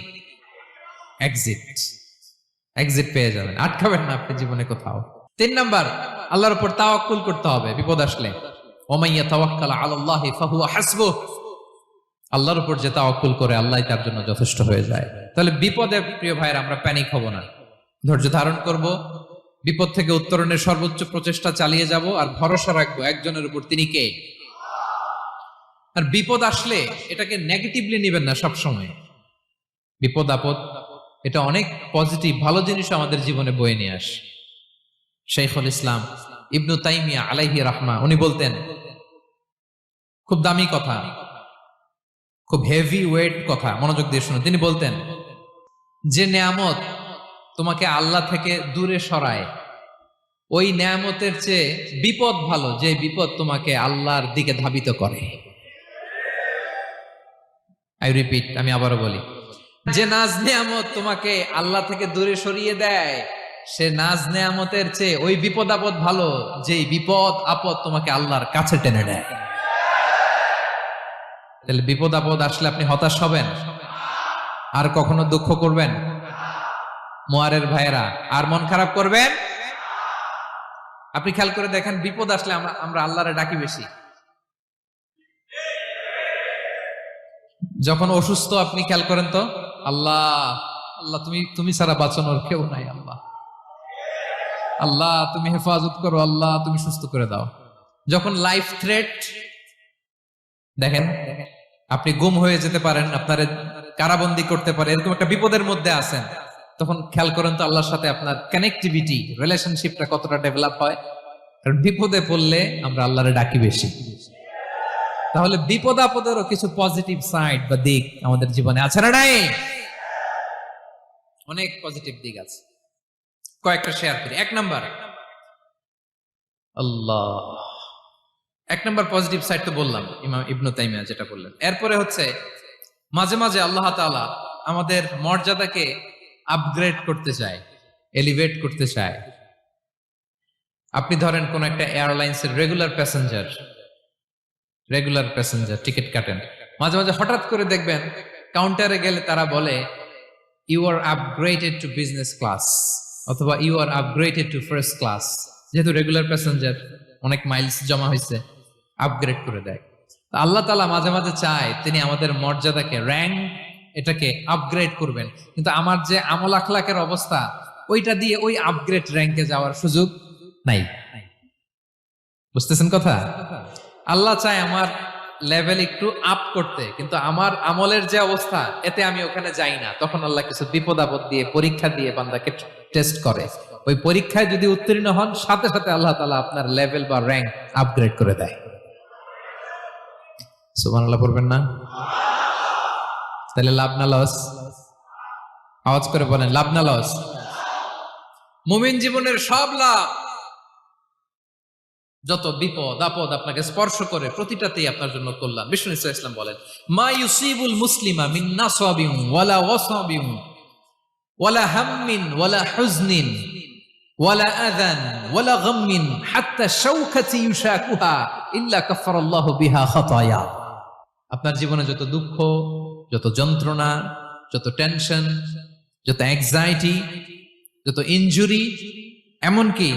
[SPEAKER 1] এক্সিট। এক্সিট পেয়ে যাবেন, আটকাবেন না আপনি জীবনে কোথাও। 3 নাম্বার, আল্লাহর উপর তাওয়াক্কুল করতে হবে বিপদ আসলে। ওমাইয়া তাওয়াক্কাল আলাল্লাহি ফাহুয়া হাসবুহ। আল্লাহর উপর যে তাওয়াক্কুল করে, আল্লাহই তার জন্য যথেষ্ট হয়ে যায়। তাহলে বিপদে প্রিয় ভাইরা আমরা প্যানিক হব না, ধৈর্য ধারণ করব, বিপদ থেকে উত্তরণের সর্বোচ্চ প্রচেষ্টা চালিয়ে যাব, আর ভরসা রাখবো একজনের উপর, তিনি কে? আর বিপদ আসলে এটাকে নেগেটিভলি নেবেন না সব সময়। বিপদ আপদ এটা অনেক পজিটিভ, ভালো জিনিস আমাদের জীবনে বয়ে নিয়ে আসে। শাইখুল ইসলাম ইবনু তাইমিয়া আলাইহি রাহমা, উনি বলতেন, খুব দামি কথা, খুব হেভি ওয়েট কথা, মনোযোগ দিয়ে শুনুন। তিনি বলতেন, যে নেয়ামত তোমাকে আল্লাহ থেকে দূরে সরায়, ওই নেয়ামতের চেয়ে বিপদ ভালো, যে বিপদ তোমাকে আল্লাহর দিকে ধাবিত করে। আই রিপিট, আমি আবারও বলি, যে নাজ নেয়ামত তোমাকে আল্লাহ থেকে দূরে সরিয়ে দেয়, সে নাজ নেয়ামতের চেয়ে ওই বিপদ আপদ ভালো, যে বিপদ আপদ তোমাকে আল্লাহর কাছে টেনে নেয়। তাহলে বিপদ আপদ আসলে আপনি হতাশ হবেন? আর কখনো দুঃখ করবেন? মোয়ারের ভাইয়েরা, আর মন খারাপ করবেন? আপনি খেয়াল করে দেখেন, বিপদ আসলে আমরা আল্লাহরে ডাকি বেশি। যখন অসুস্থ আপনি খেয়াল করেন তো, আল্লাহ আল্লাহ তুমি ছাড়া বাঁচানোর কেউ নাই, আল্লাহ আল্লাহ তুমি হেফাজত করো, আল্লাহ তুমি সুস্থ করে দাও। যখন লাইফ থ্রেট, দেখেন আপনি গুম হয়ে যেতে পারেন, আপনার কারাবন্দী করতে পারে, এরকম একটা বিপদের মধ্যে আছেন, তখন খেয়াল করেন তো আল্লাহর সাথে আপনার কানেক্টিভিটি, রিলেশনশিপটা কতটা ডেভেলপ হয়। কারণ বিপদে পড়লে আমরা আল্লাহরে ডাকি বেশি। তাহলে বিপদ আপদেরও কিছু পজিটিভ সাইড বা দিক আমাদের জীবনে আছে না নাই? অনেক পজিটিভ দিক আছে, কয়েকটা শেয়ার করি। 1 নাম্বার, আল্লাহ, 1 নাম্বার পজিটিভ সাইড তো বললাম, ইমাম ইবনু তাইমিয়া যেটা বললেন। এরপরে হচ্ছে মাঝে মাঝে আল্লাহ তাআলা আমাদের মর্যাদাকে আপগ্রেড করতে চায়, এলিভেট করতে চায়। আপনি ধরেন কোন একটা এয়ারলাইন্সের রেগুলার প্যাসেঞ্জার টিকিট কাটেন, মাঝে মাঝে হঠাৎ করে দেখবেন কাউন্টারে গেলে তারা বলে, you are upgraded to business class, অথবা you are upgraded to first class. যেহেতু রেগুলার প্যাসেঞ্জার, অনেক মাইলস জমা হয়েছে, আপগ্রেড করে দেয়। আল্লাহ তাআলা মাঝে মাঝে চায় তিনি আমাদের মর্যাদাকে, র্যাঙ্ক, এটাকে আপগ্রেড করবেন। কিন্তু আমার যে আমল আখলাকের অবস্থা, ওইটা দিয়ে ওই আপগ্রেড র্যাঙ্কে যাওয়ার সুযোগ নাই। বুঝতেছেন কথা? আল্লাহ চায় আমার লেভেল একটু আপ করতে, কিন্তু আমার আমলের যে অবস্থা এতে আমি ওখানে যাই না। তখন আল্লাহ কিছু বিপদ আপদ দিয়ে পরীক্ষা দিয়ে বান্দাকে টেস্ট করে। ওই পরীক্ষায় যদি উত্তীর্ণ হন, সাথে সাথে আল্লাহ তাআলা আপনার লেভেল বা র্যাঙ্ক আপগ্রেড করে দেয়। সুবহানাল্লাহ পড়বেন না? তাহলে লাভ না লস? আওয়াজ করে বলেন, লাভ না লস? মুমিন জীবনের সব লাভ। যত বিপদ আপদ আপনাকে স্পর্শ করে প্রতিটাতেই আপনার জন্য কল্যাণ। বিষ্ণু ইসা ইসলাম বলেন, মা ইউসিবুল মুসলিমা মিন নাসাবিন ওয়ালা ওয়াসাবিন ওয়ালা হাম্মিন ওয়ালা হুজনিন ওয়ালা আযান ওয়ালা গাম্মিন হাত্তা শাওকাতি ইউশাকুহা ইল্লা কাফারাল্লাহু বিহা খাতায়া। আপনার জীবনে যত দুঃখ, যত যন্ত্রণা, যত টেনশন, যত অ্যাংজাইটি, যত ইনজুরি, এমনকি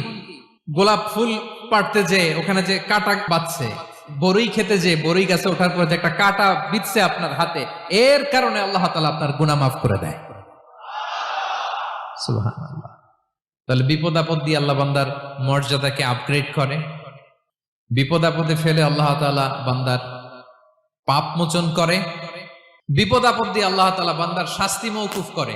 [SPEAKER 1] গোলাপ ফুল পাড়তে যে ওখানে যে কাটা বাঁধছে, বরই খেতে যে বরই গাছে ওঠার পর যে একটা কাটা বিঁধছে আপনার হাতে, এর কারণে আল্লাহ তাআলা আপনার গুনাহ মাফ করে দেয়। সুবহানাল্লাহ। তাহলে বিপদ আপদ দিয়ে আল্লাহ বান্দার মর্যাদাকে আপগ্রেড করে। বিপদ আপদে ফেলে আল্লাহ তাআলা বান্দার পাপ মোচন করে। বিপদ আপদ দিয়ে আল্লাহ তাআলা বান্দার শাস্তি মওকুফ করে।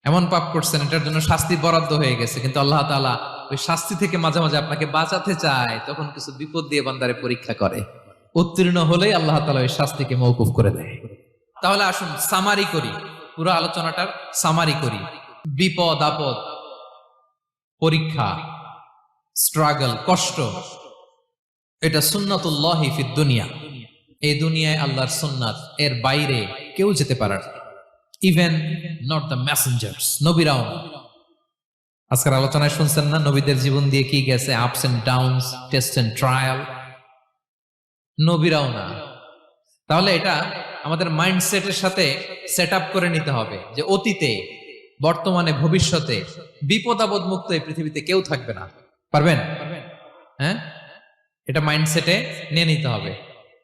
[SPEAKER 1] এমন পাপ করছেন এটার জন্য শাস্তি বরাদ্দ হয়ে গেছে, কিন্তু আল্লাহ তাআলা ওই শাস্তি থেকে মাঝে মাঝে আপনাকে বাঁচাতে চায়, তখন কিছু বিপদ দিয়ে বান্দারে পরীক্ষা করে। উত্তীর্ণ হলেই আল্লাহ তাআলা ওই শাস্তিকে মওকুফ করে দেয়। তাহলে আসুন সামারি করি, পুরো আলোচনাটার সামারি করি। বিপদ আপদ, পরীক্ষা, স্ট্রাগল, কষ্ট, এটা সুন্নাতুল্লাহি ফিদ দুনিয়া। এই দুনিয়ায় আল্লাহর সুন্নাত, এর বাইরে কেউ যেতে পারে না। ইভেন নট দ্য মেসেঞ্জার্স, নবীরাও না। আজকের আলোচনায় শুনছেন না নবীদের জীবন দিয়ে কি গেছে, ups and downs, test and trial. নবীরাও না। তাহলে এটা আমাদের মাইন্ডসেটের সাথে সেট আপ করে নিতে হবে যে অতীতে, বর্তমানে, ভবিষ্যতে বিপদ আপদ মুক্ত এই পৃথিবীতে কেউ থাকবে না। পারবেন? হ্যাঁ, এটা মাইন্ডসেটে নিয়ে নিতে হবে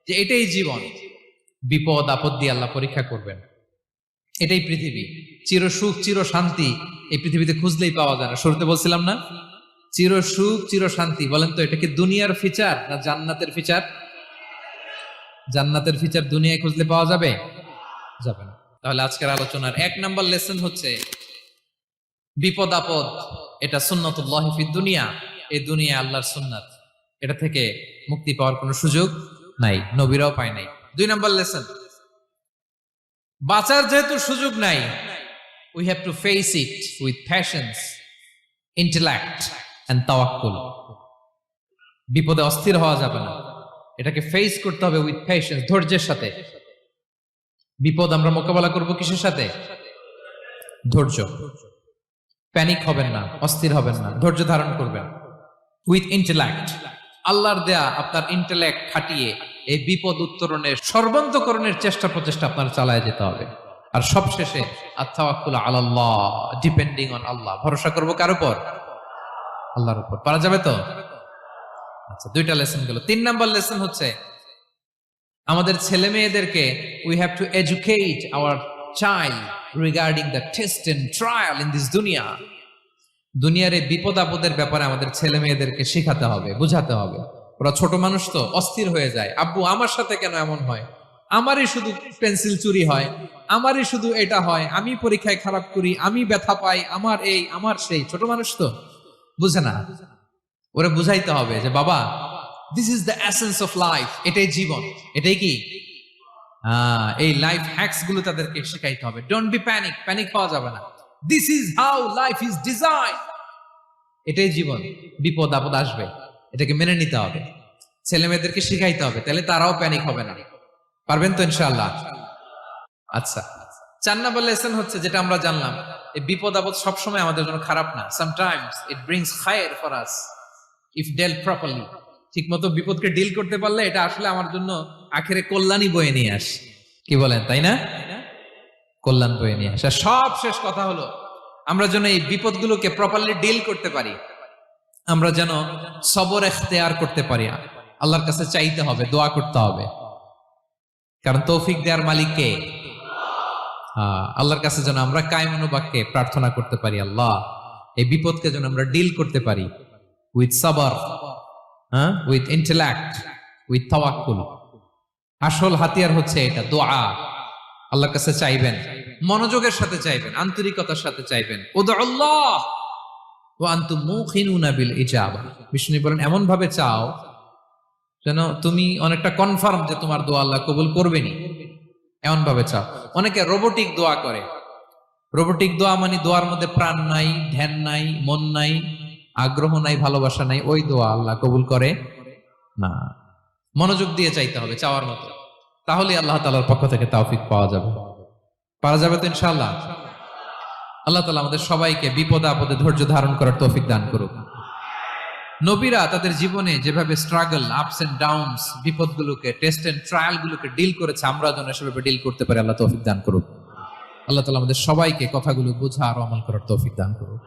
[SPEAKER 1] যে এটাই জীবন। বিপদ আপদ দিয়ে আল্লাহ পরীক্ষা করবেন। এটাই পৃথিবী। চির সুখ চির শান্তি এই পৃথিবীতে খুঁজলেই পাওয়া যায় না। শুরুতে বলছিলাম না, চির সুখ চির শান্তি। বলেন তো এটা কি দুনিয়ার ফিচার না জান্নাতের ফিচার? জান্নাতের ফিচার দুনিয়ায় খুঁজলে পাওয়া যাবে? যাবে না। তাহলে আজকের আলোচনার 1 নাম্বার লেসন হচ্ছে বিপদ আপদ এটা সুন্নাতুল্লাহি ফিদ দুনিয়া। এই দুনিয়া আল্লাহর সুন্নাত, এটা থেকে মুক্তি পাওয়ার কোনো সুযোগ নাই, নবীরাও পায় নাই। 2 নাম্বার লেসন, বাঁচার যেহেতু সুযোগ নাই, we have to face it with patience, intellect and tawakkul. বিপদে অস্থির হওয়া যাবে না, এটাকে ফেস করতে হবে উইথ পেশেন্স, ধৈর্যের সাথে। বিপদ আমরা মোকাবেলা করব কিসের সাথে? ধৈর্য। প্যানিক হবেন না, অস্থির হবেন না, ধৈর্য ধারণ করবেন উইথ ইন্টেলেক্ট। আল্লাহর দেয়া আপনার ইন্টেলেক্ট খাটিয়ে এই বিপদ উত্তরণের সর্বান্তকরণের চেষ্টা প্রচেষ্টা আপনার চালায় যেতে হবে। আর সবশেষে আত-তাওয়াক্কুল আলাল্লাহ, ডিপেন্ডিং অন আল্লাহ, ভরসা করব কার উপর? আল্লাহর উপর। পারা যাবে তো? আচ্ছা, 2টা লেসন গেল। 3 নাম্বার লেসন হচ্ছে আমাদের ছেলে মেয়েদেরকে we have to educate our child regarding the test and trial in this দুনিয়া। দুনিয়ার এই বিপদ আপদের ব্যাপারে আমাদের ছেলে মেয়েদেরকে শেখাতে হবে, বুঝাতে হবে। ওরা ছোট মানুষ তো অস্থির হয়ে যায়, আব্বু আমার সাথে কেন এমন হয়, আমারই শুধু পেন্সিল চুরি হয়, আমারই শুধু এটা হয়, আমি পরীক্ষায় খারাপ করি, আমি ব্যথা পাই, আমার এই আমার সেই। ছোট মানুষ তো বুঝে না। ওরা বুঝাইতে হবে যে বাবা, this is the essence of life, এটাই জীবন। এটাই কি এই লাইফ হ্যাকস গুলো তাদেরকে শেখাইতে হবে। ডোন্ট বি প্যানিক, প্যানিক হওয়া যাবে না। This is how life is design, এটাই জীবন। বিপদ আপদ আসবে, এটাকে মেনে নিতে হবে, ছেলে মেয়েদেরকে শিখাইতে হবে, তাহলে তারাও প্যানিক হবে না। পারবেন তো ইনশাআল্লাহ? আচ্ছা, 4 নাম্বার লেসন হচ্ছে যেটা আমরা জানলাম, এই বিপদ আপদ সবসময় আমাদের জন্য খারাপ না। সামটাইমস ইট ব্রিংস খায়ের for us if dealt properly. ঠিক মতো বিপদকে ডিল করতে পারলে এটা আসলে আমার জন্য আখেরে কল্যাণই বয়ে নিয়ে আসে। কি বলেন, তাই না? কল্যাণ বয়ে নিয়ে আসে। সব শেষ কথা হলো আমরা যেন এই বিপদগুলোকে প্রপারলি ডিল করতে পারি, আমরা যেন সবর ইখতিয়ার করতে পারি। আল্লাহর কাছে চাইতে হবে, দোয়া করতে হবে, কারণ তৌফিক দেওয়ার মালিক কে? আল্লাহর কাছে যেন আমরা কায়মনোবাক্যে প্রার্থনা করতে পারি, আল্লাহ এই বিপদকে যেন আমরা ডিল করতে পারি, উইথ সাবার, উইথ ইন্টেলেক্ট, উইথ তাওয়াক্কুল। আসল হাতিয়ার হচ্ছে এটা, দোয়া। আল্লাহর কাছে চাইবেন, মনোযোগের সাথে চাইবেন, আন্তরিকতার সাথে চাইবেন। উদউল্লাহ ওয়া আনতুম মুখিনুনা বিল ইজাবা। বিষ্ণু বলেন এমন ভাবে চাও যেন তুমি অনেকটা কনফার্ম যে তোমার দোয়া আল্লাহ কবুল করবেনই, এমন ভাবে চাও। অনেকে রোবোটিক দোয়া করে। রোবোটিক দোয়া মানে দোয়ার মধ্যে প্রাণ নাই, ধ্যান নাই, মন নাই, আগ্রহ নাই, ভালোবাসা নাই। ওই দোয়া আল্লাহ কবুল করে না। মনোযোগ দিয়ে চাইতে হবে চাওয়ার মতো, তাহলে আল্লাহ তাআলার পক্ষ থেকে তৌফিক পাওয়া যাবে। পারা যাবে তো ইনশাআল্লাহ। আল্লাহ তাআলা আমাদের সবাইকে বিপদে আপদে ধৈর্য ধারণ করার তৌফিক দান করুক। নবীরা তাদের জীবনে যেভাবে স্ট্রাগল, আপস এন্ড ডাউনস, বিপদগুলোকে, টেস্ট এন্ড ট্রায়াল গুলোকে ডিল করেছে, আমরা যেন সেভাবে ডিল করতে পারি। আল্লাহ তৌফিক দান করুক। আল্লাহ তাআলা আমাদের সবাইকে কথাগুলো বোঝা আর আমল করার তৌফিক দান করুক।